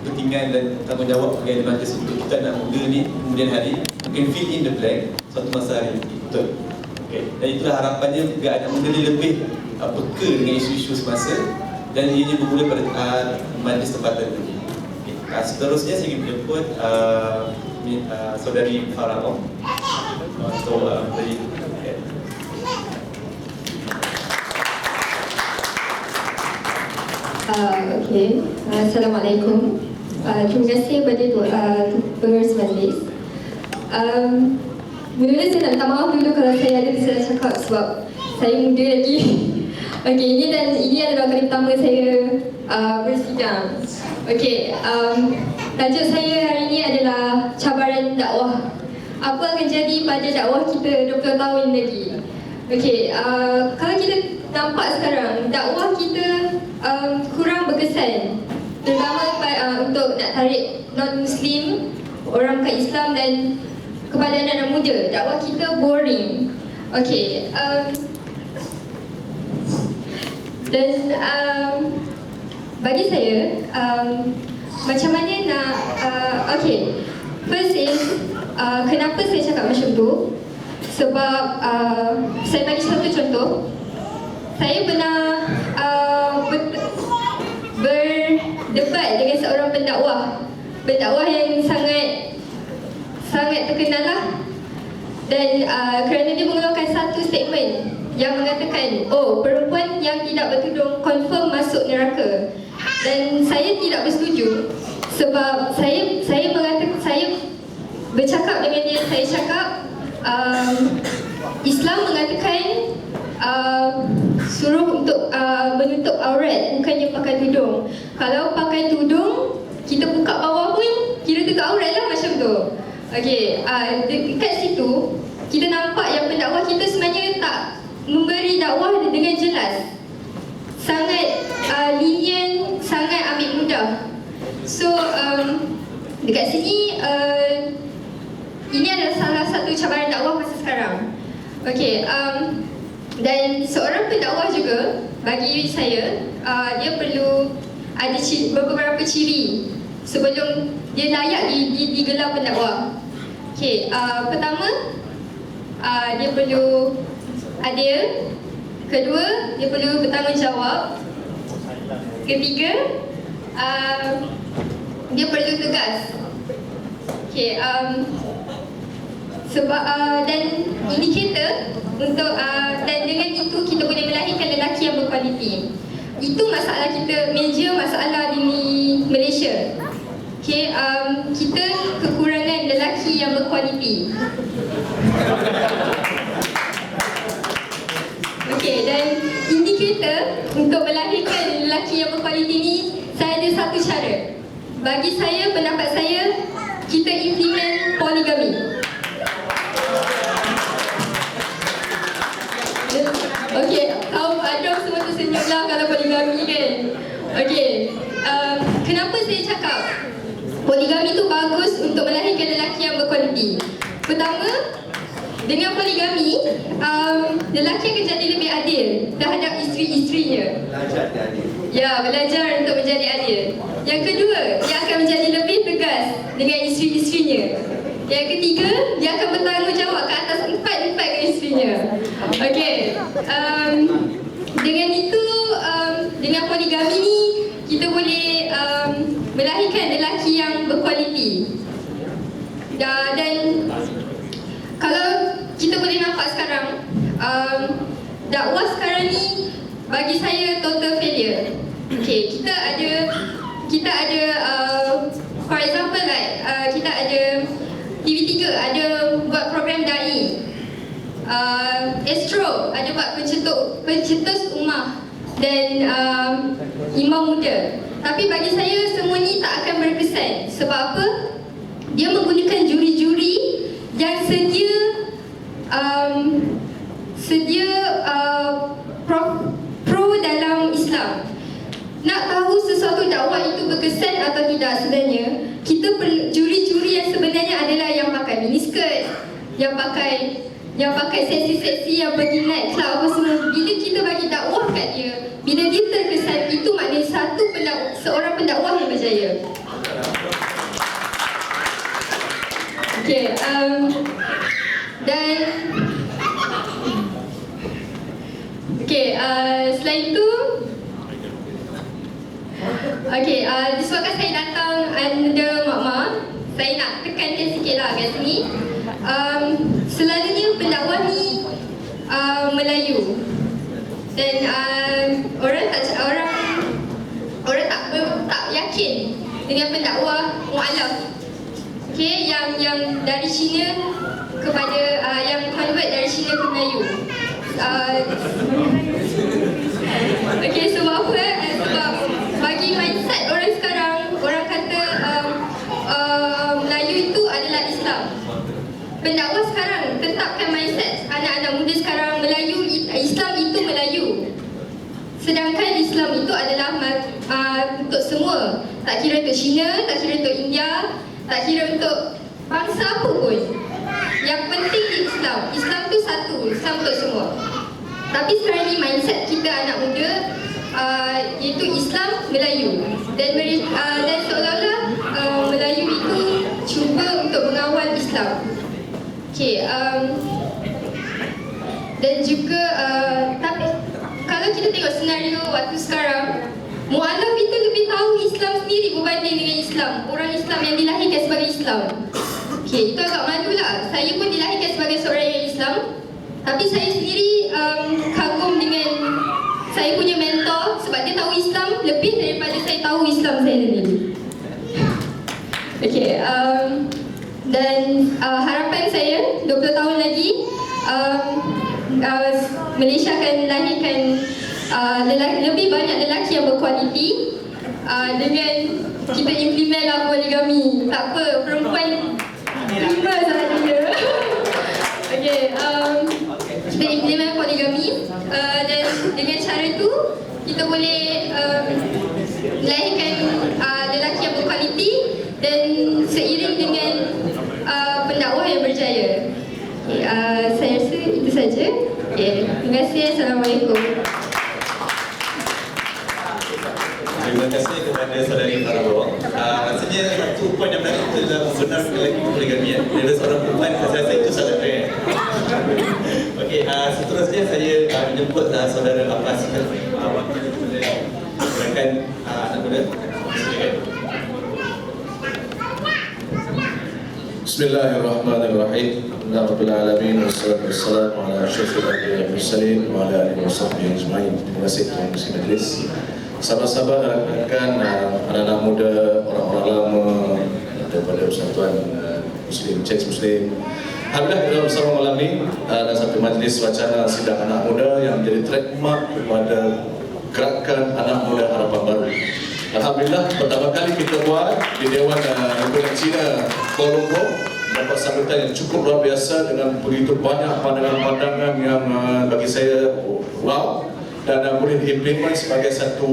kepentingan dan tanggungjawab sebagai ahli majlis untuk kita anak muda ni kemudian hari mungkin fill in the blank suatu masa hari. Betul. Okay. Dan itulah harapannya juga anak muda ni lebih peka dengan isu-isu semasa dan ianya bermula pada majlis tempatan itu. Okay. Seterusnya saya ingin menjemput Saudari Farah. Okay. Assalamualaikum. Terima kasih kepada pengurus majlis. Mula-mula saya nak minta maaf dulu kalau saya ada salah cakap sebab saya muda lagi. Okey, ini adalah kali pertama saya bersidang. Okey, tajuk saya hari ini adalah cabaran dakwah. Apa akan jadi pada dakwah kita 20 tahun lagi? Okey, kalau kita nampak sekarang dakwah kita kurang berkesan, terutama untuk nak tarik non-Muslim, orang bukan Islam dan kepada anak-anak muda. Dakwah kita boring. Okey, dan bagi saya macam mana nak okey, first is kenapa saya cakap macam tu? Sebab saya bagi satu contoh. Saya pernah berdebat dengan seorang pendakwah yang sangat terkenal lah. Dan kerana dia mengeluarkan satu statement yang mengatakan, oh, perempuan yang tidak bertudung confirm masuk neraka. Dan saya tidak bersetuju sebab saya bercakap dengan dia, saya cakap Islam mengatakan suruh untuk menutup aurat, bukannya pakai tudung. Kalau pakai tudung, kita buka bawah pun kira tutup aurat lah macam tu. Okey, dekat situ kita nampak yang pendakwah kita sebenarnya tak memberi dakwah dengan jelas. Sangat lenient, sangat ambil mudah. So dekat sini ini adalah salah satu cabaran dakwah masa sekarang. Okey, dan seorang pendakwah juga bagi saya dia perlu ada beberapa ciri sebelum dia layak digelar pendakwah. Okey, pertama dia perlu adil, kedua dia perlu bertanggungjawab, ketiga dia perlu tegas. Okey, sebab dan indikator untuk dan dengan itu kita boleh melahirkan lelaki yang berkualiti. Itu masalah kita, major masalah di Malaysia. Okey, kita kekurangan lelaki yang berkualiti. Okey, dan indikator untuk melahirkan lelaki yang berkualiti ni, saya ada satu cara. Bagi saya, pendapat saya, kita implement poligami. Okey, tahu Adam semua tersenyum lah kalau poligami kan. Okey, kenapa saya cakap poligami tu bagus untuk melahirkan lelaki yang berkualiti? Pertama, dengan poligami, lelaki akan jadi lebih adil terhadap isteri-isterinya. Belajar adil. Ya, belajar untuk menjadi adil. Yang kedua, dia akan menjadi lebih tegas dengan isteri-isterinya. Yang ketiga, dia akan bertanggungjawab ke atas empat isterinya. Okey, dengan itu, dengan poligami ni, kita boleh melahirkan lelaki yang berkualiti. Dan kalau kita boleh nampak sekarang, dakwah sekarang ni bagi saya total failure. Okey, kita ada for example like kita ada TV3 ada buat program dai, Astro ada buat pencetus ummah dan imam muda. Tapi bagi saya semua ni tak akan berkesan. Sebab apa? Dia menggunakan juri-juri yang pro dalam Islam. Nak tahu sesuatu dakwah itu berkesan atau tidak sebenarnya, kita perlu juri-juri yang sebenarnya adalah yang pakai miniskirt, yang pakai seksi-seksi, yang pergi night club apa semua. Bila kita bagi dakwah kat dia, bila dia terkesan, itu maknanya seorang pendakwah yang berjaya. Okey, dan selain itu, disebabkan saya datang under Mak Ma, saya nak tekankan sikit lah kat sini. Selalunya pendakwah ni Melayu. Dan orang tak yakin dengan pendakwah mu'alaf. Okay, yang dari Cina kepada yang convert dari Cina ke Melayu. Okay, sebab apa? Sebab bagi mindset orang sekarang, orang kata Melayu itu adalah Islam. Pendakwah sekarang tetapkan mindset anak-anak muda sekarang, Islam itu Melayu. Sedangkan Islam itu adalah untuk semua. Tak kira untuk Cina, tak kira untuk India, tak kira untuk bangsa apa pun. Yang penting di Islam tu satu, Islam untuk semua. Tapi sekarang ni mindset kita anak muda iaitu Islam Melayu. Dan seolah-olah Melayu itu cuba untuk mengawal Islam. Okay, dan juga tapi kalau kita tengok senario waktu sekarang, mu'alaf itu lebih tahu Islam sendiri berbanding dengan Islam. Orang Islam yang dilahirkan sebagai Islam. Okay, itu agak malulah. Saya pun dilahirkan sebagai seorang yang Islam, tapi saya sendiri kagum dengan saya punya mentor sebab dia tahu Islam lebih daripada saya tahu Islam saya sendiri. Okay, dan harapan saya 20 tahun lagi Malaysia akan lahirkan lebih banyak lelaki yang berkualiti dengan kita implementlah poligami. Tak apa, perempuan 5 sahaja. Okay, kita implement poligami dan dengan cara itu kita boleh melahirkan lelaki yang berkualiti dan seiring dengan pendakwah yang berjaya. Okay, saya rasa itu saja. Okay, terima kasih. Assalamualaikum. Terima kasih kepada saudari Farah. Rasanya satu poin yang menarik itu adalah membenarkan lelaki poligami. Dari seorang perempuan, saya rasa itu sangat rare. Okey, seterusnya saya menjemput saudara Abbas wakil kepada gerakan anak muda. Bismillahirrahmanirrahim. Alhamdulillahirabbil wassalatu wassalamu ala asyrafil anbiya'i wal mursalin wa ala alihi washabbihi ajma'in. Terima kasih Tuan Muslim Majlis. Sahabat-sahabat, rekan anak-anak muda, orang-orang lama daripada Persatuan Muslim, Ceks Muslim. Alhamdulillah kita bersama malam ini dalam satu majlis wacana sidang anak muda yang menjadi trademark kepada gerakan anak muda harapan baru. Alhamdulillah pertama kali kita buat di Dewan Republik China Kuala Lumpur, dapat sambutan yang cukup luar biasa dengan begitu banyak pandangan-pandangan yang bagi saya wow, dan boleh diimplement sebagai satu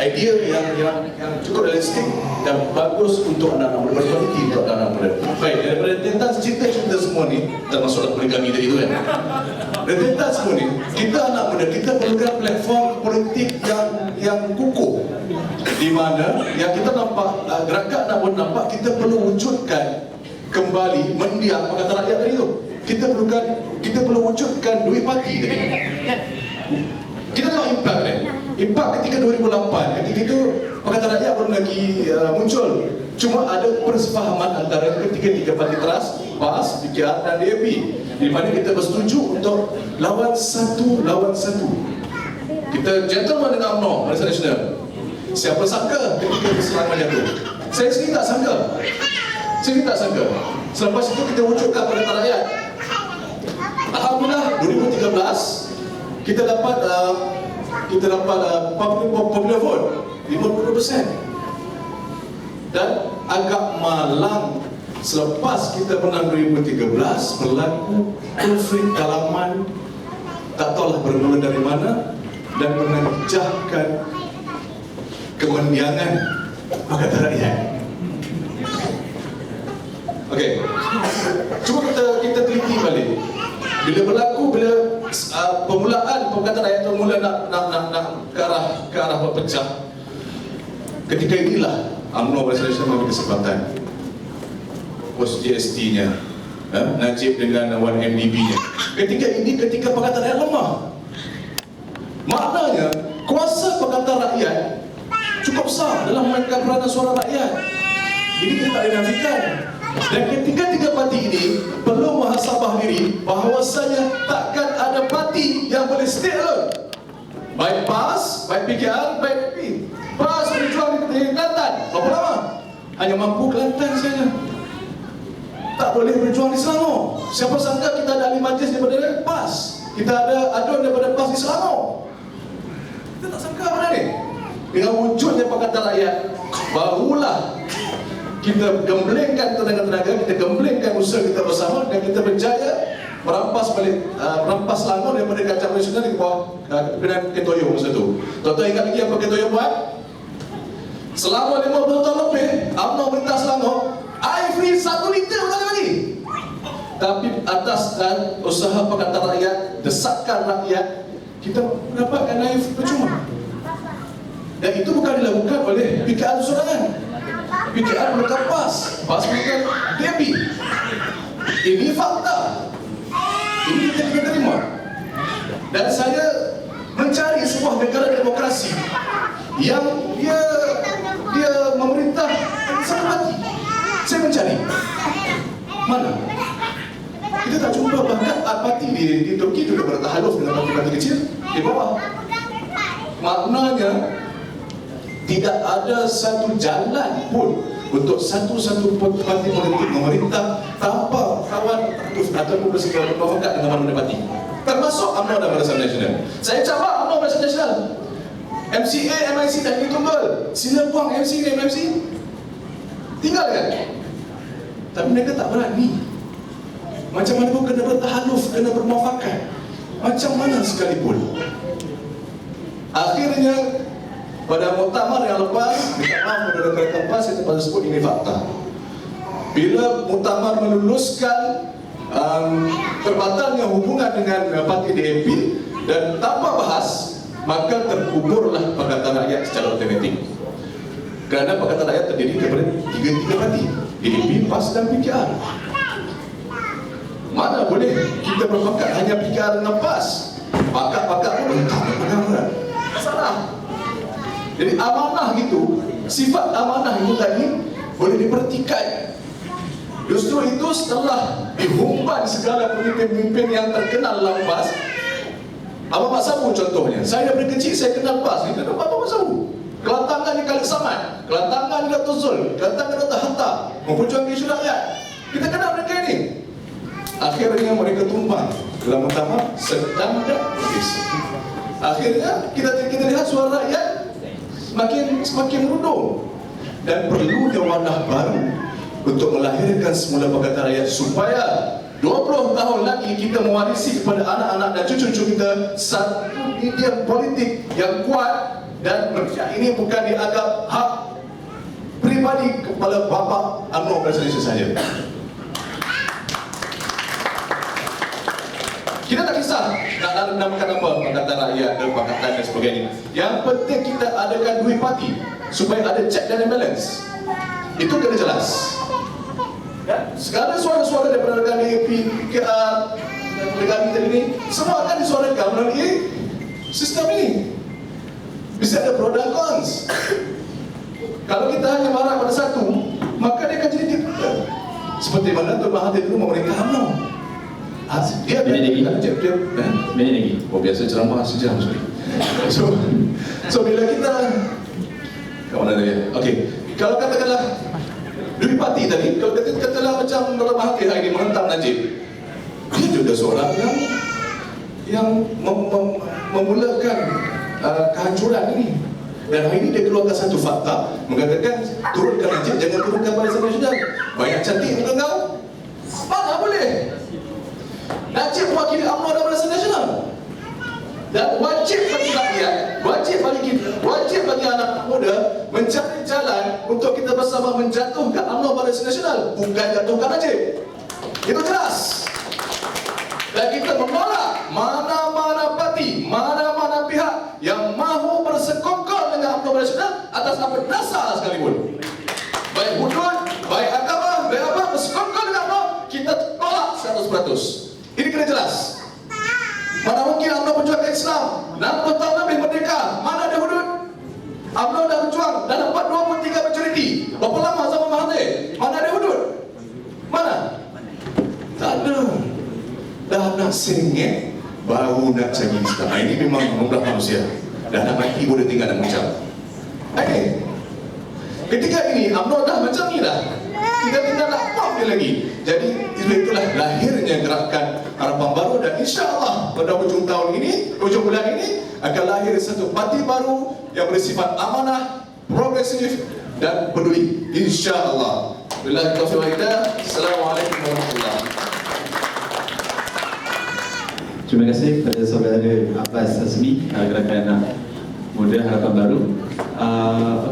idea yang cukup realistik dan bagus untuk anak-anak muda, berkualiti untuk anak-anak muda. Baik, daripada tentang cerita-cerita semua ni, termasuklah poligami tadi tu kan. Dan tentang semua ni, kita anak muda, kita perlukan platform politik yang kukuh, di mana yang kita nampak, gerakan anak muda nampak kita perlu wujudkan kembali mendiang Pakatan Rakyat tadi tu. Kita perlu wujudkan duit parti tadi. Kita tengok impak ni. Impak ketika 2008, ketika itu Pakatan Rakyat belum lagi muncul. Cuma ada persefahaman antara ketiga-tiga parti teras, PAS, PKR dan DAP, di mana kita bersetuju untuk lawan satu. Kita gentleman dengan UMNO, Barisan Nasional. Siapa sangka ketika keserangan jatuh? Saya sendiri tak sangka. Selepas itu kita wujudkan Pakatan Rakyat. Alhamdulillah 2013 kita dapat popular vote 50%. Dan agak malang selepas kita menang 2013 berlaku konflik dalaman, tak tahulah bermula dari mana, dan menanjahkan kemendiangan Pakatan Rakyat. Okey, cuba kita teliti balik. Bila permulaan Pakatan Rakyat itu mula nak ke arah berpecah, ketika inilah UMNO Barisan Nasional mengambil kesempatan. Pos GST-nya, Najib dengan 1MDB-nya. Ketika Pakatan Rakyat lemah, maknanya kuasa Pakatan Rakyat cukup besar dalam memainkan peranan suara rakyat. Ini kita tak boleh nafikan. Dan ketiga-tiga parti ini perlu muhasabah diri bahawasanya takkan ada parti yang boleh stay alone. Baik PAS, baik PKR, baik DAP. PAS berjuang di Kelantan. Berapa lama? Hanya mampu Kelantan saja. Tak boleh berjuang di Selangor. Siapa sangka kita ada ahli majlis daripada PAS, kita ada adun daripada PAS di Selangor. Kita tak sangka benda ni. Dengan wujudnya Pakatan Rakyat, barulah kita gemblengkan tenaga-tenaga, kita gemblengkan usaha kita bersama dan kita berjaya merampas balik, merampas Selangor daripada kancah nasional di bawah kepimpinan Ketoyo masa tu. Tuan-tuan ingat lagi apa Ketoyo buat? Selama 50 tahun lebih, UMNO perintah Selangor, air free 1 liter bukan lagi. Tapi atas usaha Pakatan Rakyat, desakan rakyat, kita mendapatkan air percuma. Dan itu bukan dilakukan oleh PKR sorangan. PKR bukan PAS bukan DAP. Ini fakta. Ini kita terima. Dan saya mencari sebuah negara demokrasi yang dia memerintah satu parti. Saya mencari mana? Kita tak jumpa bahkan parti di Turki juga bertahaluf dengan parti-parti kecil di bawah. Maknanya tidak ada satu jalan pun untuk satu-satu parti politik memerintah tanpa kawan ataupun bersedia bermuafakat dengan mana-mana parti. Termasuk UMNO dan Barisan Nasional. Saya cabar UMNO Barisan Nasional. MCA, MIC tak ditunggal. Sila buang MC dan MMC. Tinggalkan. Tapi mereka tak berani. Macam mana pun kena bertahaluf, kena bermuafakat. Macam mana sekalipun. Akhirnya pada muktamar yang lepas, minta maaf kepada rekan PAS, saya terpaksa sebut ini fakta. Bila muktamar meluluskan terbatalnya hubungan dengan parti DAP dan tanpa bahas, maka terkuburlah Pakatan Rakyat secara otomatik. Kerana Pakatan Rakyat terdiri daripada tiga parti, DAP, PAS dan PKR. Mana boleh kita berpakat hanya PKR dengan PAS? Pakat-pakat pun tak ada. Salah. Jadi amanah itu, sifat amanah itu tadi boleh diperhatikan. Justru itu setelah dihumban segala pemimpin-pemimpin yang terkenal dalam PAS, Abang Mak Sabu contohnya. Saya dari kecil saya kenal PAS. Kita kenal Abang Mak Sabu. Kelantangan di Khalid Samad, Kelantangan di Dr. Zul, Kelantangan di Dr. Hatta, memperjuangkan isu rakyat. Kita kenal mereka ini. Akhirnya mereka tumbang dalam muktamar sedang dan habis. Akhirnya kita lihat suara rakyat semakin merundung dan perlunya wadah baru untuk melahirkan semula Pakatan Rakyat supaya 20 tahun lagi kita mewarisi kepada anak-anak dan cucu-cucu kita satu media politik yang kuat dan ini bukan dianggap hak pribadi kepala bapa UMNO Barisan Malaysia saja. Kita tak kisah nak namakan apa Pakatan Rakyat dan Pakatan dan sebagainya. Yang penting kita adakan dua parti supaya ada check dan balance. Itu kena jelas. Ya? Segala suara-suara daripada rekan DAP, PKR dan rekan kita ini semua akan disuarakan melalui sistem ini. Bisa ada pro dan cons. Kalau kita hanya marah pada satu, maka dia akan jadi tiga. Seperti mana Tuan Mahathir dulu memerintah UMNO. Dia lagi. Oh biasa ceramah sejam sorry. So bila kita ke mana tadi? Okey. Kalau katakanlah dua parti tadi, kalau katakanlah macam Tuan Mahathir hari ini menghentam Najib, dia juga seorang yang memulakan kehancuran ini. Dan hari ini dia keluarkan satu fakta mengatakan turunkan Najib, jangan turunkan Barisan Nasional. Banyak cantik muka kau. Mana boleh? Najib mewakili UMNO dan Barisan Nasional. Dan wajib bagi rakyat, wajib bagi anak muda mencari jalan untuk kita bersama menjatuhkan UMNO Barisan Nasional, bukan jatuhkan Najib. Itu jelas. Dan kita menolak mana-mana parti, mana-mana pihak yang mahu bersekongkol dengan UMNO Barisan Nasional atas apa dasar sekalipun. Baik hudud, baik agama, baik apa, bersekongkol dengan UMNO, kita tolak 100%. Ini kena jelas. Mana mungkin UMNO perjuangan Islam 60 tahun lebih merdeka, mana ada hudud? UMNO dah berjuang dan dapat 23 majoriti. Berapa lama zaman Mahathir? sengit baru nak cari Islam. Ini memang membelah manusia. Dah nak mati boleh tinggal nak mengucap. Ketika ini UMNO dah macam ni dah. Kita tinggal nak pump dia lagi. Jadi itulah lahirnya gerakan harapan baru, dan insya-Allah pada hujung tahun ini, hujung bulan ini akan lahir satu parti baru yang bersifat amanah, progresif dan peduli. Insya-Allah. Billahi taufiq wal hidayah. Assalamualaikum warahmatullahi wabarakatuh. Terima kasih kepada saudara Abbas Azmi, gerakan anak muda harapan baru.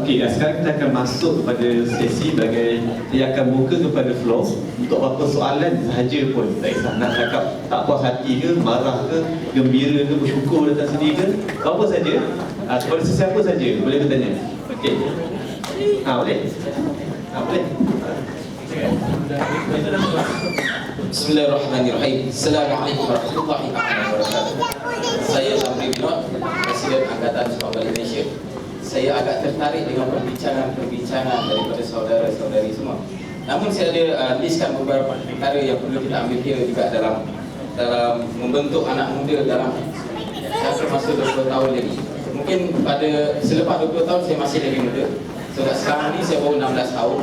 Okey, sekarang kita akan masuk kepada sesi bagai saya akan buka kepada floor untuk apa soalan sahaja pun. Tak kisah nak cakap tak puas hati ke, marah ke, gembira ke, bersyukur datang sini ke, apa saja, kepada sesiapa saja boleh bertanya. Okey. Boleh? Boleh. Bismillahirrahmanirrahim. Assalamualaikum warahmatullahi wabarakatuh. Saya Amri Binod, Presiden Angkatan Sepak Bola Indonesia. Saya agak tertarik dengan perbincangan daripada saudara-saudari semua. Namun saya ada listkan beberapa perkara yang perlu kita ambil kira juga dalam membentuk anak muda dalam masa 20 tahun lagi. Mungkin pada selepas 20 tahun saya masih lagi muda. Sebab sekarang ni saya baru 16 tahun.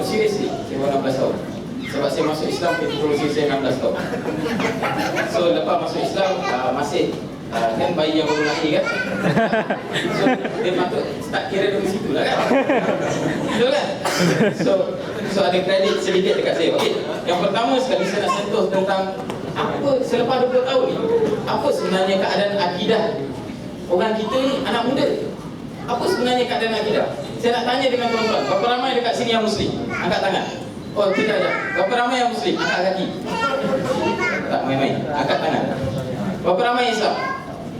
Seriously, saya baru 16 tahun. Sebab saya masuk Islam ketika usia saya 16 tahun. So lepas masuk Islam masih kan bayi yang baru lahir kan. So dia patut start kira dari situ lah kan. Betul kan? So ada kredit sedikit dekat saya. Okey, yang pertama sekali saya nak sentuh tentang apa selepas 20 tahun ni, apa sebenarnya keadaan akidah orang kita ni, anak muda. Apa sebenarnya keadaan akidah? Saya nak tanya dengan tuan-tuan, berapa ramai dekat sini yang Muslim? Angkat tangan. Oh, tidak ada. Berapa ramai yang Muslim? Angkat kaki. Tak main-main. Angkat tangan. Berapa ramai yang Islam?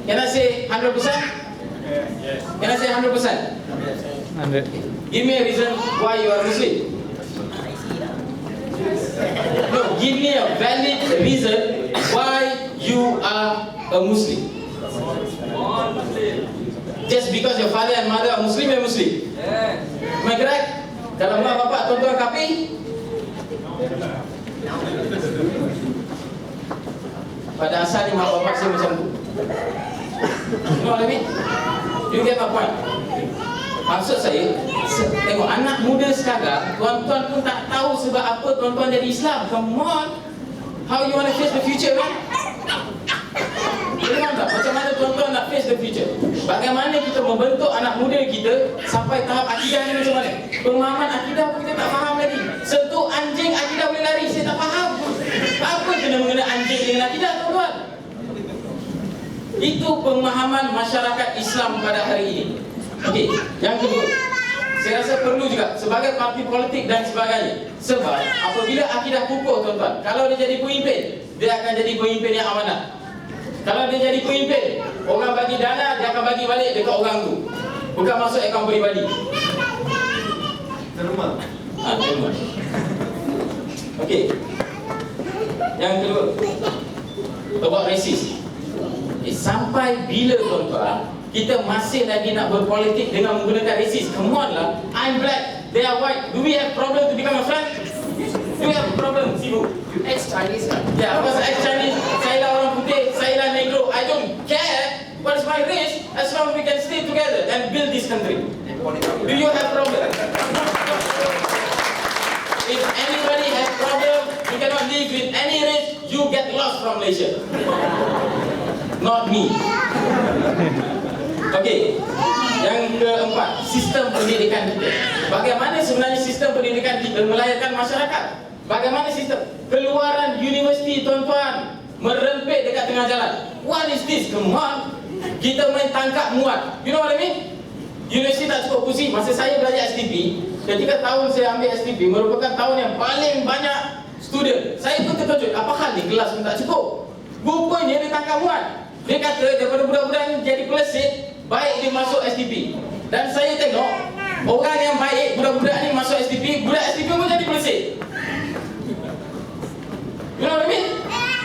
Can I say 100%? Can I say 100%? 100. Give me a reason why you are Muslim. No, give me a valid reason why you are a Muslim. Just because your father and mother are Muslim, you're Muslim. Am I correct? Kalau mak bapak tuan-tuan kafir, pada asalnya mak bapak saya macam tu. You know what I mean? You get my point? Maksud saya, tengok anak muda sekarang, tuan-tuan pun tak tahu sebab apa tuan-tuan jadi Islam. Come on, how you want to face the future, man? Faham tak? Macam mana tuan-tuan nak face the future? Bagaimana kita membentuk anak muda kita sampai tahap akidah ni macam mana? Pemahaman akidah pun kita tak faham lagi. Sentuh anjing, akidah boleh lari. Saya tak faham. Apa kena mengena anjing dengan akidah, tuan-tuan? Itu pemahaman masyarakat Islam pada hari ini. Okey, yang kedua, saya rasa perlu juga sebagai parti politik dan sebagainya. Sebab apabila akidah kukuh, tuan-tuan, kalau dia jadi pemimpin, dia akan jadi pemimpin yang amanah. Kalau dia jadi pemimpin, orang bagi dana, dia akan bagi balik dekat orang tu. Bukan masuk akaun peribadi. Terima. Terima. Okey. Yang kedua, about racist. Sampai bila, tuan-tuan, kita masih lagi nak berpolitik dengan menggunakan racist? Come on lah. I'm black, they are white. Do we have problem to become a friend? Do we have a problem, Sibu? Ex-Chinese kan? Ya, pasal ex-Chinese, saya lah orang putih, saya lah negro. I don't care what is my race as long as we can stay together and build this country. Do you have problem? If anybody has problem, you cannot live with any race, you get lost from Malaysia. Not me. Okey. Yang keempat, sistem pendidikan kita. Bagaimana sebenarnya sistem pendidikan kita melahirkan masyarakat? Bagaimana sistem keluaran universiti, tuan-tuan, merempit dekat tengah jalan? What is this? Come on. Kita main tangkap muat. You know what I mean? Universiti tak cukup kursi. Masa saya belajar STP, ketika tahun saya ambil STP merupakan tahun yang paling banyak student. Saya pun terkejut, apa hal ni kelas pun tak cukup. Rupanya dia tangkap muat. Dia kata daripada budak-budak ni jadi pelesit, baik dia masuk STP. Dan saya tengok orang yang baik, budak-budak ni masuk STP, budak STP pun jadi pelesit. You know what I mean?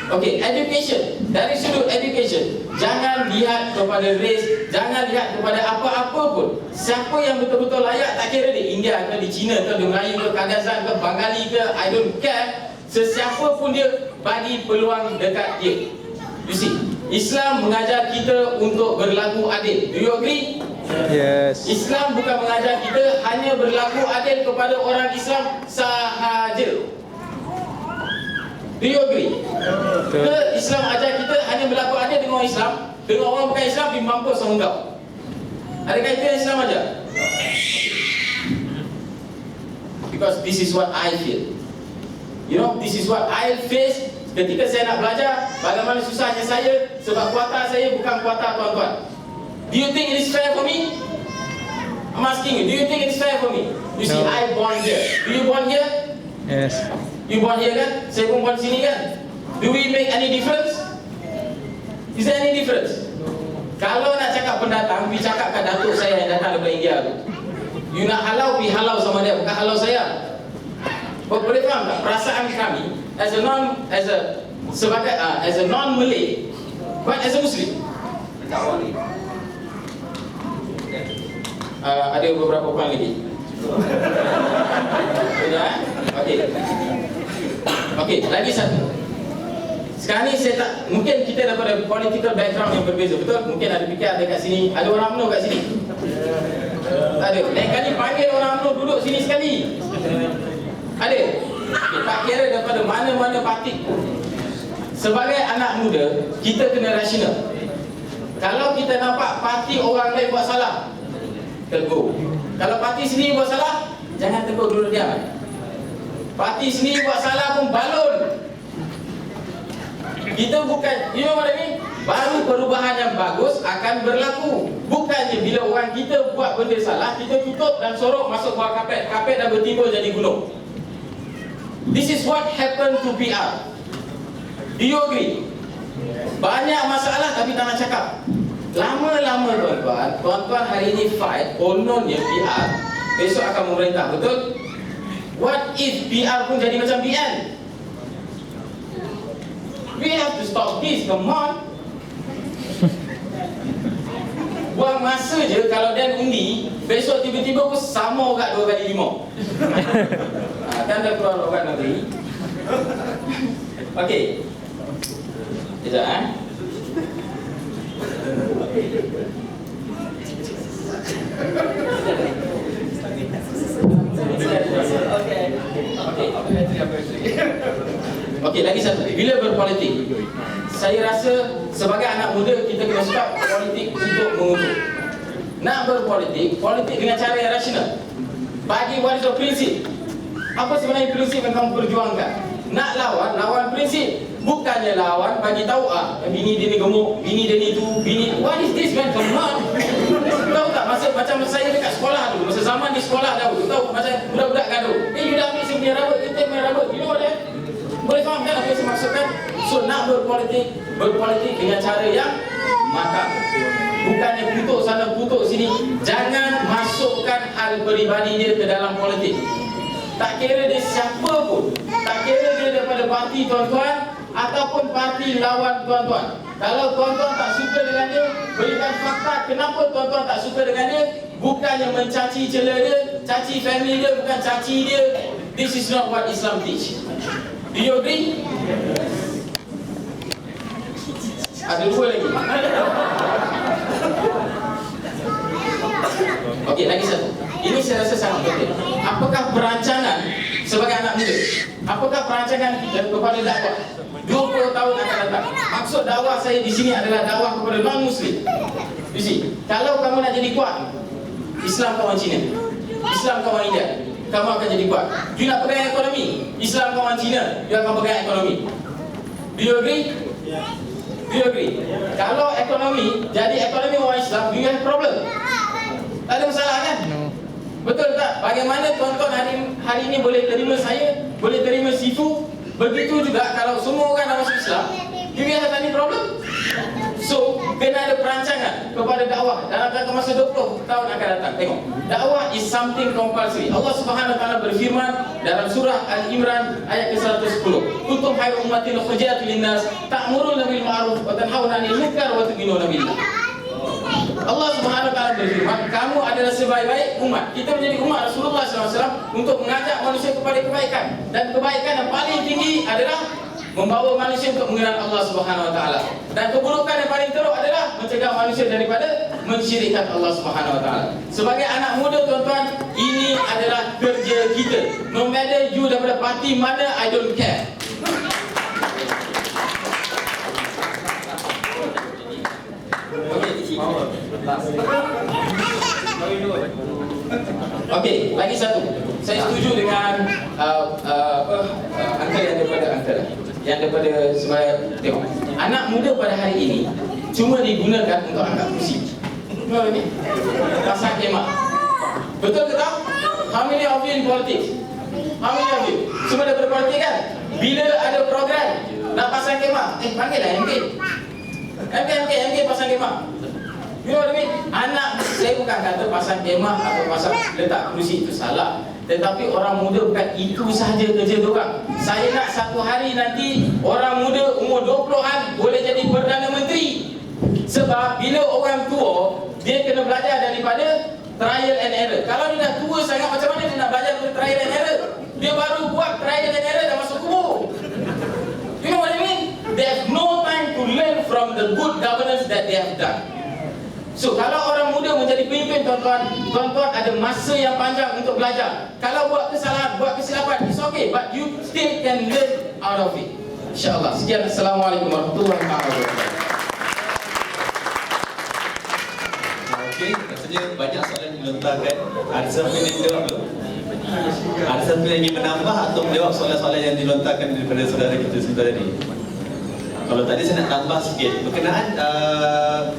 Okay, education. Dari sudut education, jangan lihat kepada race, jangan lihat kepada apa-apa pun. Siapa yang betul-betul layak, tak kira dia India ke, di China ke, di Melayu ke, Kazakh ke, Bengali ke, I don't care. Sesiapa pun dia bagi peluang dekat dia. You see, Islam mengajar kita untuk berlaku adil. Do you agree? Yes. Islam bukan mengajar kita hanya berlaku adil kepada orang Islam sahaja. Do you agree? Ke Islam ajar kita hanya berlaku adil dengan orang Islam, dengan orang bukan Islam dimampus sama kau. Adakah itu yang Islam ajar? Because this is what I feel. You know, this is what I face ketika saya nak belajar. Bagaimana susahnya saya sebab kuota saya bukan kuota tuan-tuan. Do you think it is fair for me? I'm asking you, do you think it's fair for me? You see, No. I born here. Do you born here? Yes. You born here kan? Saya pun born sini kan? Do we make any difference? Is there any difference? Kalau nak cakap pendatang, we cakap kat datuk saya yang datang daripada India tu. You nak halau, we halau sama dia, bukan halau saya. Boleh faham tak? Perasaan kami as a non-Malay, but as a Muslim. Ada beberapa poin lagi. Okey, lagi satu. Sekarang ni saya tak, mungkin kita daripada political background yang berbeza, betul? Mungkin ada fikir ada kat sini, ada orang UMNO kat sini. Ada. Lain kali panggil orang UMNO duduk sini sekali. Ada. Okay, tak kira daripada mana-mana parti. Sebagai anak muda, kita kena rasional. Kalau kita nampak parti orang lain buat salah, tegur. Kalau parti sendiri buat salah, jangan tegur, duduk diam. Parti sendiri buat salah pun balon. Kita bukan, you know what I mean? Baru perubahan yang bagus akan berlaku. Bukannya bila orang kita buat benda salah, kita tutup dan sorok masuk bawah kapet. Kapet dah bertimbul jadi gunung. This is what happened to PR. Do you agree? Banyak masalah tapi tak nak cakap. Lama-lama tuan-tuan hari ini fight, kononnya PR besok akan memerintah, betul? What if PR pun jadi macam BN? We have to stop this, come on. Buang masa je kalau Dan undi, besok tiba-tiba pun sama kat 2 kali 5. Kan dah keluar obat negeri. Okey. Sekejap Okey, lagi satu. Bila berpolitik, saya rasa sebagai anak muda kita kena stop politik untuk mengutuk. Nak berpolitik, politik dengan cara yang rasional. Bagi what is your prinsip? Apa sebenarnya prinsip yang kamu perjuangkan? Nak lawan prinsip. Bukannya lawan bagi tahu bini dia ni gemuk, bini dia ni tu, bini. What is this man? Come on. Tahu tak masa macam saya dekat sekolah dulu, masa zaman di sekolah dahulu, tahu macam budak-budak gaduh. You dah ambil saya punya rambut, kita punya rambut. You know what? Boleh faham kan apa yang saya maksudkan? So nak berpolitik dengan cara yang matang. Bukannya kutuk sana, kutuk sini. Jangan masukkan hal peribadi dia ke dalam politik. Tak kira dia siapa pun, tak kira dia daripada parti tuan-tuan ataupun parti lawan tuan-tuan. Kalau tuan-tuan tak suka dengan dia, berikan fakta kenapa tuan-tuan tak suka dengan dia. Bukannya mencaci cela dia, caci family dia, bukan caci dia. This is not what Islam teach. Do you agree? Ada 2 lagi. Okey, lagi satu. Ini saya rasa sangat penting. Apakah perancangan sebagai anak muda? Apakah perancangan kita kepada dakwah 20 tahun akan datang? Maksud dakwah saya di sini adalah dakwah kepada non-Muslim. You see, kalau kamu nak jadi kuat, Islam kawan Cina, Islam kawan India, kamu akan jadi kuat. You nak pegang ekonomi, Islam kawan Cina, you akan pegang ekonomi. Do you agree? Do you agree? Kalau ekonomi, jadi ekonomi orang Islam, do you have problem? Tak ada masalah kan? Betul tak? Bagaimana tuan-tuan hari ini boleh terima saya, boleh terima situ. Begitu juga kalau semua orang dah masuk Islam, do you have any problem? So, kena ada perancangan kepada dakwah dalam jangka masa 20 tahun akan datang. Tengok, dakwah is something compulsory. Allah Subhanahu Wa Taala berfirman dalam surah Al-Imran ayat ke-110. Kuntum khairu ummatin ukhrijat lin-nas ta'muruna bil ma'ruf wa tanhauna 'anil munkar wa tu'minuna billah. Allah Subhanahu Wa Taala berfirman, kamu adalah sebaik-baik umat. Kita menjadi umat Rasulullah SAW untuk mengajak manusia kepada kebaikan. Dan kebaikan yang paling tinggi adalah membawa manusia untuk mengenal Allah Subhanahu Wa Taala. Dan keburukan yang paling teruk adalah mencegah manusia daripada mensyirikkan Allah Subhanahu Wa Taala. Sebagai anak muda tuan-tuan, ini adalah kerja kita. No matter you daripada parti mana, I don't care. Okey, lagi satu. Saya setuju dengan angka yang daripada sebaya tengok. Anak muda pada hari ini cuma digunakan untuk angkat kursi. Betul ni? Pasang kemah. Betul ke tak? How many of you in politics? How many of you? Semua daripada politik kan? Bila ada program nak pasang kemah, panggillah MK. MK pasang kemah. You know what I mean? Anak, saya bukan kata pasang kemah atau pasang letak kerusi itu salah. Tetapi orang muda bukan itu sahaja kerja diorang. Saya nak satu hari nanti orang muda umur 20-an boleh jadi Perdana Menteri. Sebab bila orang tua, dia kena belajar daripada trial and error. Kalau dia dah tua sangat, macam mana dia nak belajar daripada trial and error? Dia baru buat trial and error dah masuk kubur. You know what I mean? There's no time to learn from the good governance that they have done. So kalau orang muda menjadi pemimpin, tuan-tuan ada masa yang panjang untuk belajar. Kalau buat kesalahan, buat kesilapan, it's okay, but you still can learn out of it. InsyaAllah. Sekian. Assalamualaikum warahmatullahi wabarakatuh. Okey, rasanya banyak soalan dilontarkan. Ada siapa yang ingin jawab dulu? Ada siapa yang ingin menambah atau menjawab soalan-soalan yang dilontarkan daripada saudara kita sebentar tadi? Kalau tadi saya nak tambah sikit berkenaan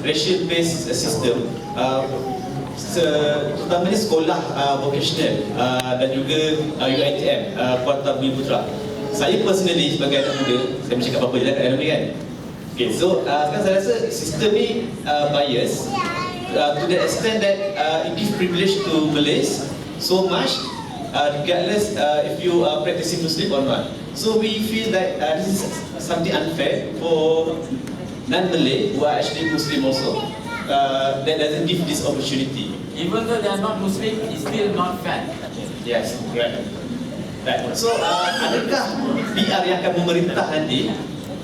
racial based system, terutamanya sekolah vocational dan juga UiTM, Kuarta Bumi Putra. Saya personally sebagai anak muda, saya bercakap apa je lah kat dalam ni kan. Okay, so sekarang saya rasa sistem ni bias to the extent that it gives privilege to Malays so much, regardless if you are practicing Muslim or not. So we feel that this is something unfair for non-Malay who are actually Muslim also. That doesn't give this opportunity. Even though they are not Muslim, it's still not fair. Yes, right. So adakah PR yang akan memerintah nanti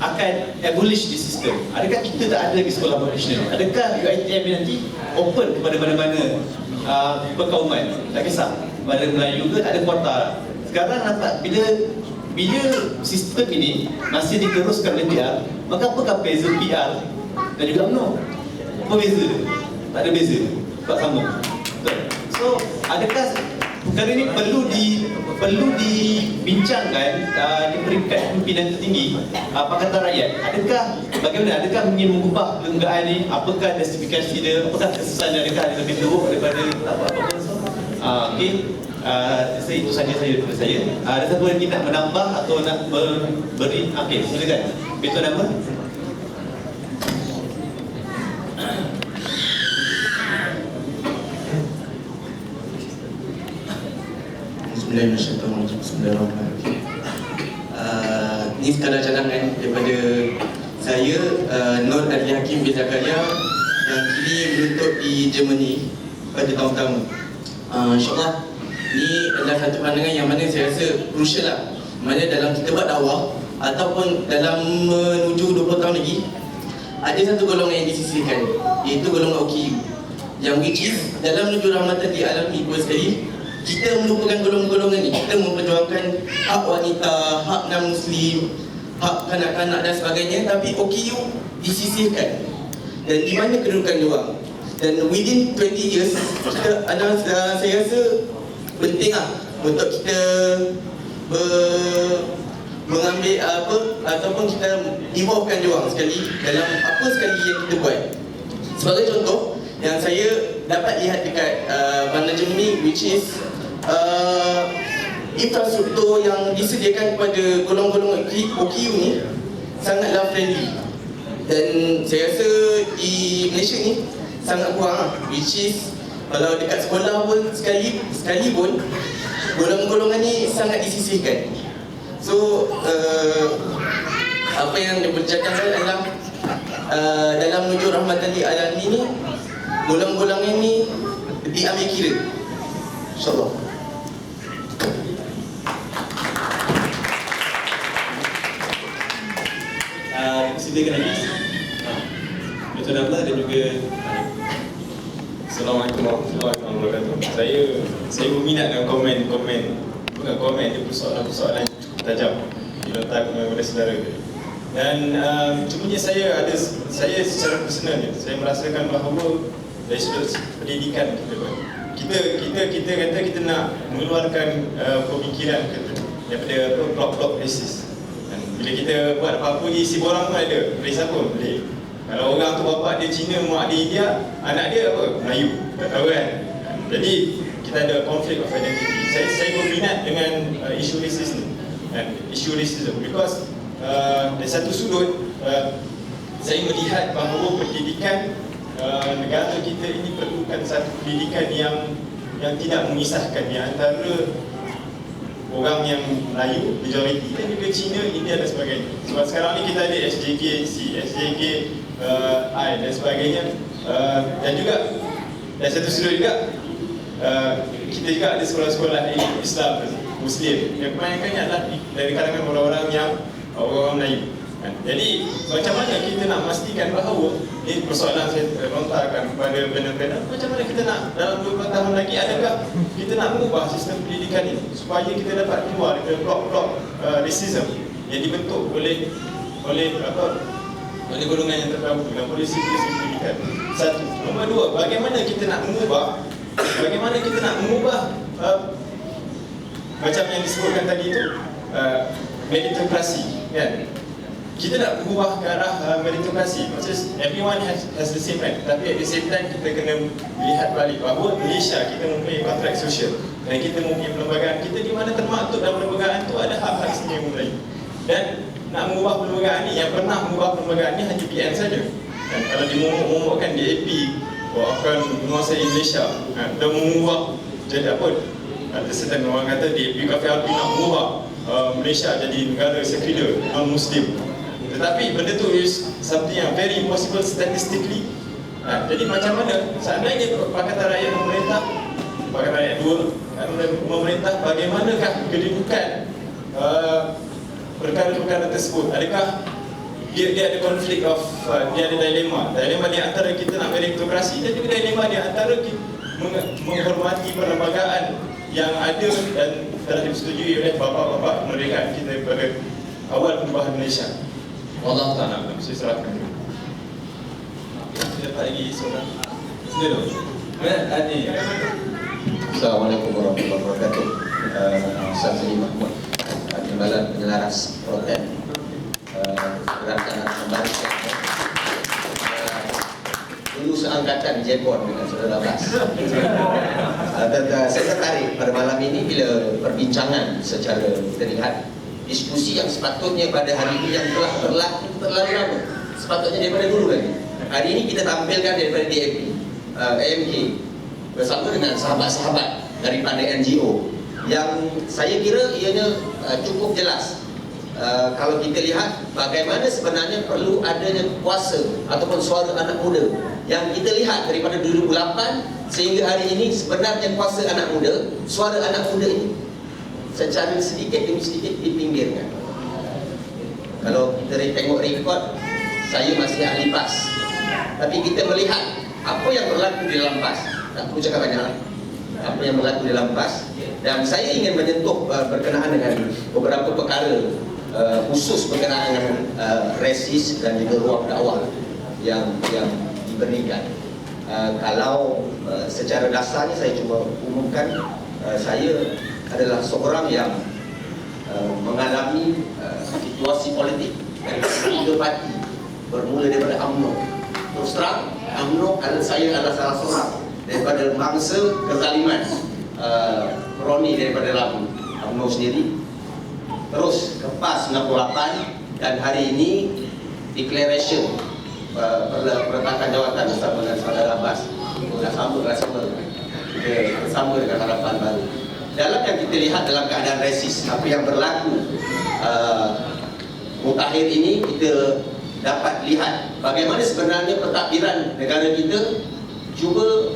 akan abolish this system? Adakah kita tak ada lagi sekolah vocational? Adakah UiTM nanti open kepada mana-mana perkauman? Tak kisah, pada Melayu ke tak ada kuota. Sekarang nampak bila sistem ini masih diteruskan oleh PR, maka apakah beza PR dan juga UMNO? Apa beza dia? Tak ada beza, tak sama. Betul. So, adakah perkara ini perlu dibincangkan di peringkat pimpinan tertinggi Pakatan Rakyat? Bagaimana? Adakah ingin mengubah kelenggaan ini? Apakah justifikasi dia? Apakah kesan dia? Adakah dia lebih buruk daripada apa-apa? Okey. Itu saja daripada saya. Ada siapa yang nak menambah atau nak beri? Okey, silakan. Betul nama? Bismillahirrahmanirrahim. Ini sekadar cadangan daripada saya, Nur Ali Hakim bin Zakaria, yang kini menuntut di Germany pada tahun pertama. InsyaAllah ini adalah satu pandangan yang mana saya rasa crucial lah. Mana dalam kita buat dakwah ataupun dalam menuju 20 tahun lagi, ada satu golongan yang disisihkan, iaitu golongan OKU, yang which is dalam menuju rahmatan di alam ni pun sekali kita melupakan golongan-golongan ni. Kita memperjuangkan hak wanita, hak non-Muslim, hak kanak-kanak dan sebagainya, tapi OKU disisihkan. Dan di mana kedudukan diorang? Dan within 20 years kita saya rasa penting lah untuk kita mengambil apa ataupun kita involvekan diorang sekali dalam apa sekali yang kita buat. Sebagai contoh yang saya dapat lihat dekat manajemen ni, which is infrastruktur yang disediakan kepada golongan-golongan OKU ni sangatlah friendly. Dan saya rasa di Malaysia ni sangat kurang lah, which is kalau dekat sekolah pun sekali pun golongan-golongan ni sangat disisihkan. So apa yang dipercakapkan adalah dalam menuju rahmatan di alam ini, golongan-golongan ni diambil kira, InsyaAllah. Silakan Anis. Dr. Damla dan juga Assalamualaikum warahmatullahi wabarakatuh. Saya berminat dengan komen, bukan komen, dia persoalan cukup tajam dilontarkan kepada saudara. Dan cumanya saya secara personal ni, saya merasakan bahawa dari sudut pendidikan kita kata kita nak mengeluarkan pemikiran daripada blok-blok rasis. Dan bila kita buat apa-apa di si borang pun ada, race apa boleh. Kalau orang tu bapa dia Cina, mak dia India, anak dia apa? Melayu. Tak tahu kan? Jadi kita ada conflict of identity. Saya berminat dengan isu rasis ni. Dan isu racism because dari satu sudut saya melihat bahawa pendidikan negara kita ini perlukan satu pendidikan yang tidak memisahkan di antara orang yang Melayu, majoriti, dan juga Cina, India dan sebagainya. Sebab sekarang ni kita ada SJK, SJK, I dan sebagainya. Dan juga dari satu sudut juga kita juga ada sekolah-sekolah Islam, Muslim yang kebanyakannya adalah dari kalangan orang-orang yang orang Melayu. Jadi macam mana kita nak memastikan bahawa ini persoalan saya lontarkan kepada panel-panel, macam mana kita nak dalam 20 tahun lagi, adakah kita nak mengubah sistem pendidikan ini supaya kita dapat keluar dari blok-blok racism yang dibentuk oleh golongan yang terdahulu dengan polisi-polisi pendidikan. Satu. Nombor dua, bagaimana kita nak mengubah macam yang disebutkan tadi itu meritokrasi, kan? Kita nak berubah ke arah meritokrasi. Maksudnya everyone has the same right. Tapi at the same time kita kena melihat balik bahawa Malaysia kita mempunyai kontrak sosial dan kita mempunyai perlembagaan kita di mana termaktub dalam perlembagaan itu ada hak-hak sendiri Melayu. Dan nak mengubah perlembagaan ini, yang pernah mengubah perlembagaan ini hanya PN saja. Dan kalau dimomok-momokkan DAP akan menguasai Malaysia dan mengubah jadi apa? Ada certain orang kata DAP Kafi Alpi nak mengubah Malaysia jadi negara sekular non-Muslim. Tetapi benda tu is something yang very impossible statistically. Jadi macam mana seandainya Pakatan Rakyat memerintah, Pakatan Rakyat 2 memerintah, bagaimanakah kedudukan perkara-perkara tersebut? Adakah dia ada konflik of dia ada dilema di antara kita nak meritokrasi dan juga dilema di antara kita menghormati perlembagaan yang ada dan telah disetujui oleh bapa-bapa kemerdekaan kita pada awal perubahan Malaysia. Allah Ta'ala, saya serahkan dulu. Dapat lagi soalan? Sila dulu. Adi. Assalamualaikum warahmatullahi wabarakatuh. Saya Seri Mahmud, Timbalan Penyelaras Proten Gerakan Kembali. Dulu seangkatan Jepon dengan saudara Bas. Saya tertarik pada malam ini bila perbincangan secara kita lihat diskusi yang sepatutnya pada hari ini yang telah berlaku terlalu lama, sepatutnya daripada dulu lagi. Hari ini kita tampilkan daripada DAP, AMK bersama dengan sahabat-sahabat daripada NGO yang saya kira ianya cukup jelas. Kalau kita lihat bagaimana sebenarnya perlu adanya kuasa ataupun suara anak muda yang kita lihat daripada 2008 sehingga hari ini, sebenarnya kuasa anak muda, suara anak muda ini secara sedikit demi sedikit dipinggirkan. Kalau kita tengok rekod, saya masih ahli PAS, tapi kita melihat apa yang berlaku di dalam PAS, tak perlu cakap banyak, apa yang berlaku di dalam PAS. Dan saya ingin menyentuh berkenaan dengan beberapa perkara khusus berkenaan dengan resis dan juga ruang dakwah yang diberikan. Kalau secara dasarnya saya cuma umumkan, saya adalah seorang yang mengalami situasi politik dari tiga parti bermula daripada UMNO. Terus terang, UMNO saya adalah salah seorang daripada bangsa kezaliman kroni daripada dalam UMNO sendiri. Terus ke PAS 98 dan hari ini declaration perletakan jawatan bersama dengan saudara Bas. Bersama dengan harapan baru. Dalam yang kita lihat dalam keadaan resis, apa yang berlaku mutakhir ini, kita dapat lihat bagaimana sebenarnya pentadbiran negara kita cuba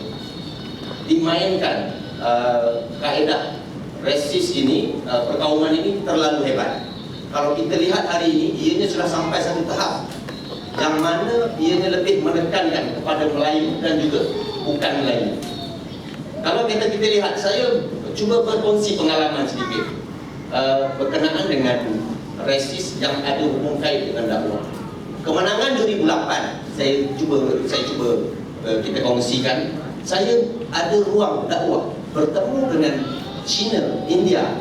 dimainkan. Kaedah resis ini, perkauman ini terlalu hebat. Kalau kita lihat hari ini, ianya sudah sampai satu tahap yang mana ianya lebih menekankan kepada Melayu dan juga bukan Melayu. Kalau kita lihat, saya cuba berkongsi pengalaman sedikit berkenaan dengan resis yang ada hubung kait dengan dakwah. Kemenangan 2008 saya cuba kita kongsikan. Saya ada ruang dakwah bertemu dengan China, India,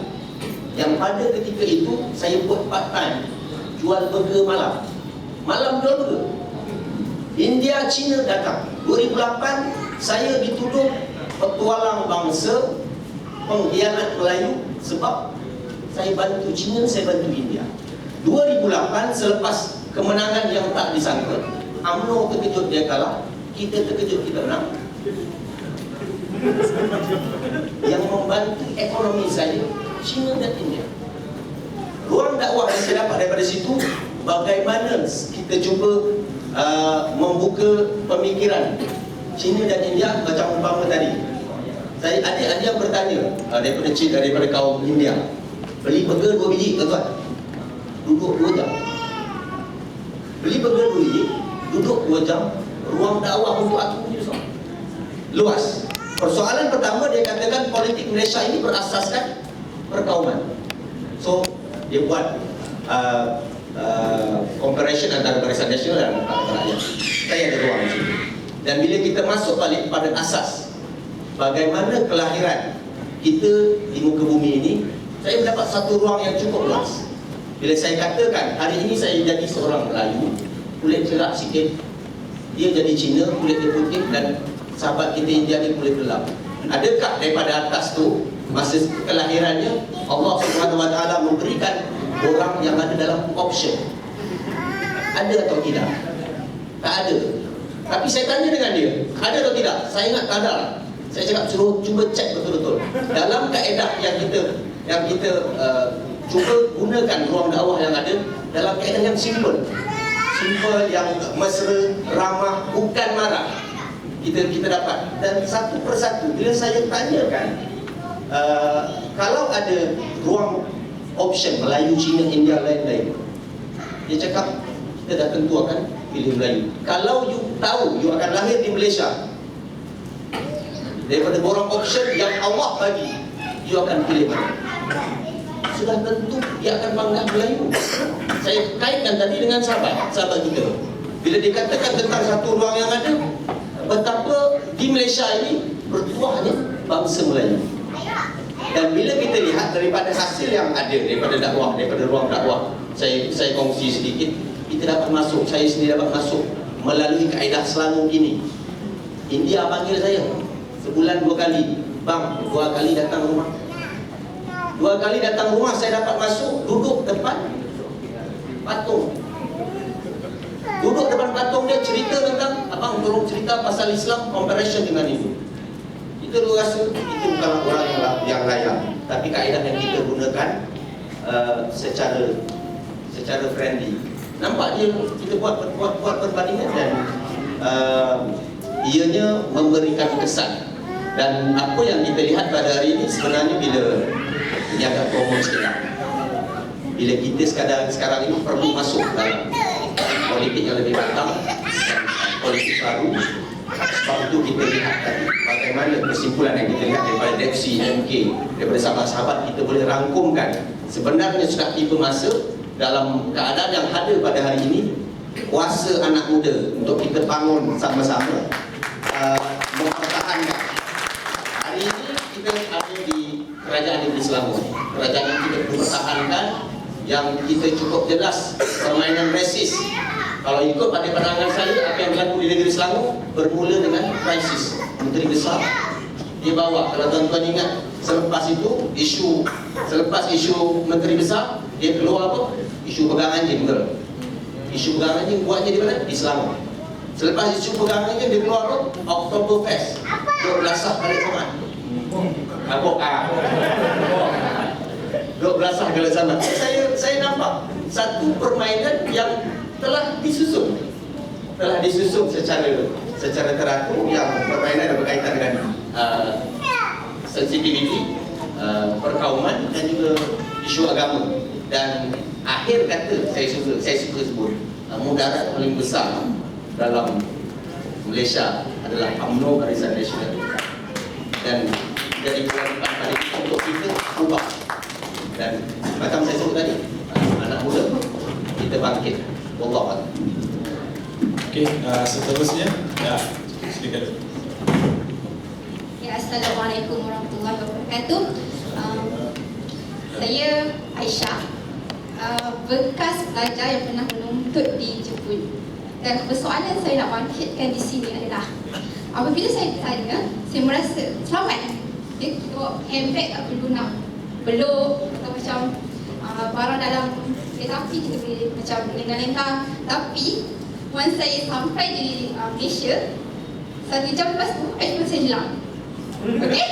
yang pada ketika itu saya buat part time, jual burger malam jual burger. India, China datang 2008, saya dituduh petualang bangsa, pengkhianat Melayu sebab saya bantu China, saya bantu India. 2008 selepas kemenangan yang tak disangka, UMNO terkejut dia kalah, kita terkejut kita menang. Yang membantu ekonomi saya China dan India. Ruang dakwah yang saya dapat daripada situ, bagaimana kita cuba membuka pemikiran China dan India. Macam umpama tadi, saya ada yang bertanya daripada kaum India, beli burger 2 biji tuan, duduk 2 jam. Beli burger 2 biji, duduk 2 jam. Ruang dakwah untuk aku luas. Persoalan pertama, dia katakan politik Malaysia ini berasaskan perkauman. So dia buat comparison antara Barisan Nasional dan rakyat. Saya ada ruang di sini. Dan bila kita masuk balik pada asas bagaimana kelahiran kita di muka bumi ini, saya mendapat satu ruang yang cukup luas. Bila saya katakan hari ini saya jadi seorang Melayu, kulit cerah sikit, dia jadi Cina, kulit dia putih, dan sahabat kita India ni kulit gelap. Adakah daripada atas tu masa kelahirannya Allah Subhanahu Wa Taala memberikan orang yang ada dalam option? Ada atau tidak? Tak ada. Tapi saya tanya dengan dia, ada atau tidak? Saya ingat tak ada. Saya cakap suruh cuba cek betul-betul dalam kaedah yang kita cuba gunakan ruang dakwah yang ada dalam kaedah yang simple, yang mesra, ramah, bukan marah. Kita dapat, dan satu persatu bila saya tanyakan kalau ada ruang option Melayu, Cina, India, lain-lain, dia cakap kita dah tentu akan pilih Melayu. Kalau you tahu you akan lahir di Malaysia, daripada borang option yang Allah bagi, you akan pilih mana? Sudah tentu dia akan bangga Melayu. Saya kaitkan tadi dengan sahabat kita, bila dikatakan tentang satu ruang yang ada, betapa di Malaysia ini bertuahnya bangsa Melayu. Dan bila kita lihat daripada hasil yang ada daripada dakwah, daripada ruang dakwah, saya kongsi sedikit, kita dapat masuk, saya sendiri dapat masuk melalui kaedah Selangor gini. India panggil saya sebulan 2 kali, bang, 2 kali datang rumah. 2 kali datang rumah, saya dapat masuk, duduk depan patung. Duduk depan patung, dia cerita tentang, abang tolong cerita pasal Islam comparison dengan itu. Kita rasa itu bukan orang yang layak, tapi kaedah yang kita gunakan secara friendly. Nampak dia, kita buat perbandingan dan ianya memberikan kesan. Dan apa yang kita lihat pada hari ini sebenarnya, bila ini agak promo sikit, bila kita sekarang ini perlu masuk dalam politik yang lebih matang, politik baru. Sebab itu kita lihat bagaimana kesimpulan yang kita lihat daripada DEPSI, MK, daripada sahabat-sahabat, kita boleh rangkumkan sebenarnya sudah tiba masa dalam keadaan yang ada pada hari ini, kuasa anak muda untuk kita bangun sama-sama mempertahankan. Hari ini kita ada di Kerajaan Negeri Selangor, kerajaan yang kita pertahankan, yang kita cukup jelas permainan resis. Kalau ikut pada pandangan saya, apa yang berlaku di negeri Selangor bermula dengan krisis Menteri Besar. Dia bawa, kalau tuan-tuan ingat, selepas isu Menteri Besar, dia keluar apa? Isu pegang anjing, betul? Isu pegang anjing buatnya di mana? Di Selangor. Selepas isu pegang anjing, dia keluar apa? Oktoberfest. Dia belasah balik Jumat. Dia belasah balik Jumat. Saya nampak satu permainan yang telah disusun secara teratur, yang permainan yang berkaitan dengan sensitivity, perkauman dan juga isu agama. Dan akhir kata saya suka sebut, mudarat paling besar dalam Malaysia adalah UMNO Barisan Nasional, dan jadi kewajiban pada kita untuk kita ubah. Dan macam saya sebut tadi, anak muda kita bangkit. Wallahualam. Okey, seterusnya ya, silakan. Ya, Assalamualaikum warahmatullahi wabarakatuh. Saya Aisyah, bekas pelajar yang pernah menuntut di Jepun. Dan persoalan saya nak bangkitkan di sini adalah apabila saya bertanya, saya merasa selamat. Dia bawa handbag tak perlu nak beluk atau macam barang dalam kereta api kita boleh macam lenggang-lenggang. Tapi once saya sampai di Malaysia, 1 jam lepas tu handphone saya hilang. Okey?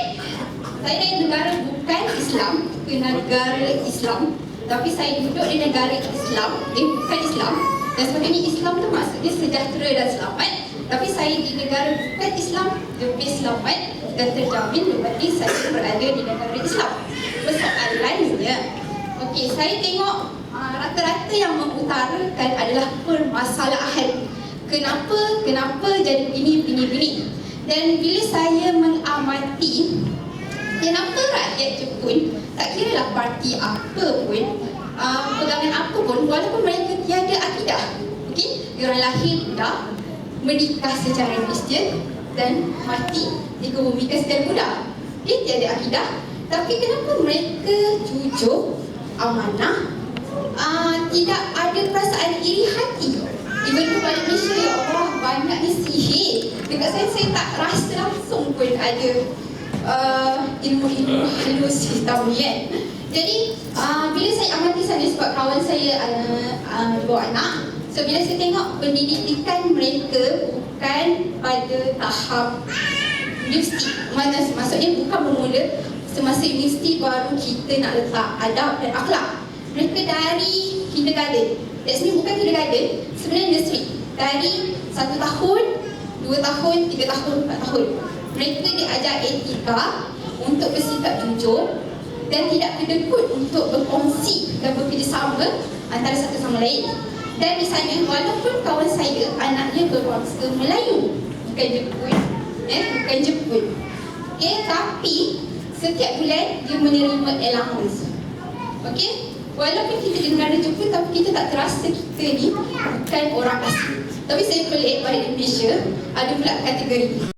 Saya dari negara bukan Islam ke negara Islam, tapi saya duduk di negara Islam, bukan Islam. Dan sebagainya, Islam tu maksudnya sejahtera dan selamat. Tapi saya di negara bukan Islam lebih selamat dan terjamin berbanding saya berada di negara Islam. Persoalannya, okey, saya tengok rata-rata yang mengutarakan adalah permasalahan. Kenapa jadi begini. Dan bila saya mengamati kenapa rakyat Jepun, tak kira lah parti apa pun, pegangan apa pun, walaupun mereka tiada akidah, okey, diorang lahir budak, menikah secara Kristian dan mati dikebumikan secara Buddha. Dia tiada akidah, tapi kenapa mereka jujur, amanah, tidak ada perasaan iri hati. Even tu balik Malaysia, ya Allah, banyaknya sihir. Dekat saya tak rasa langsung pun ada ilmu-ilmu halus hitam ni kan. Jadi bila saya amati sana, sebab kawan saya bawa anak, so bila saya tengok pendidikan mereka bukan pada tahap universiti, maksudnya bukan bermula semasa universiti baru kita nak letak adab dan akhlak. Mereka dari kindergarten, that's mean bukan kindergarten, sebenarnya nursery, dari 1 tahun, 2 tahun, 3 tahun, 4 tahun. Mereka diajar etika untuk bersikap jujur dan tidak kedekut untuk berkongsi dan bekerjasama antara satu sama lain. Dan di sana, walaupun kawan saya anaknya berbangsa Melayu, bukan Jepun, bukan Jepun, tapi setiap bulan dia menerima allowance. Okey, walaupun kita di negara Jepun, tapi kita tak terasa kita ni bukan orang asing. Tapi saya pelik, balik di Malaysia ada pula kategori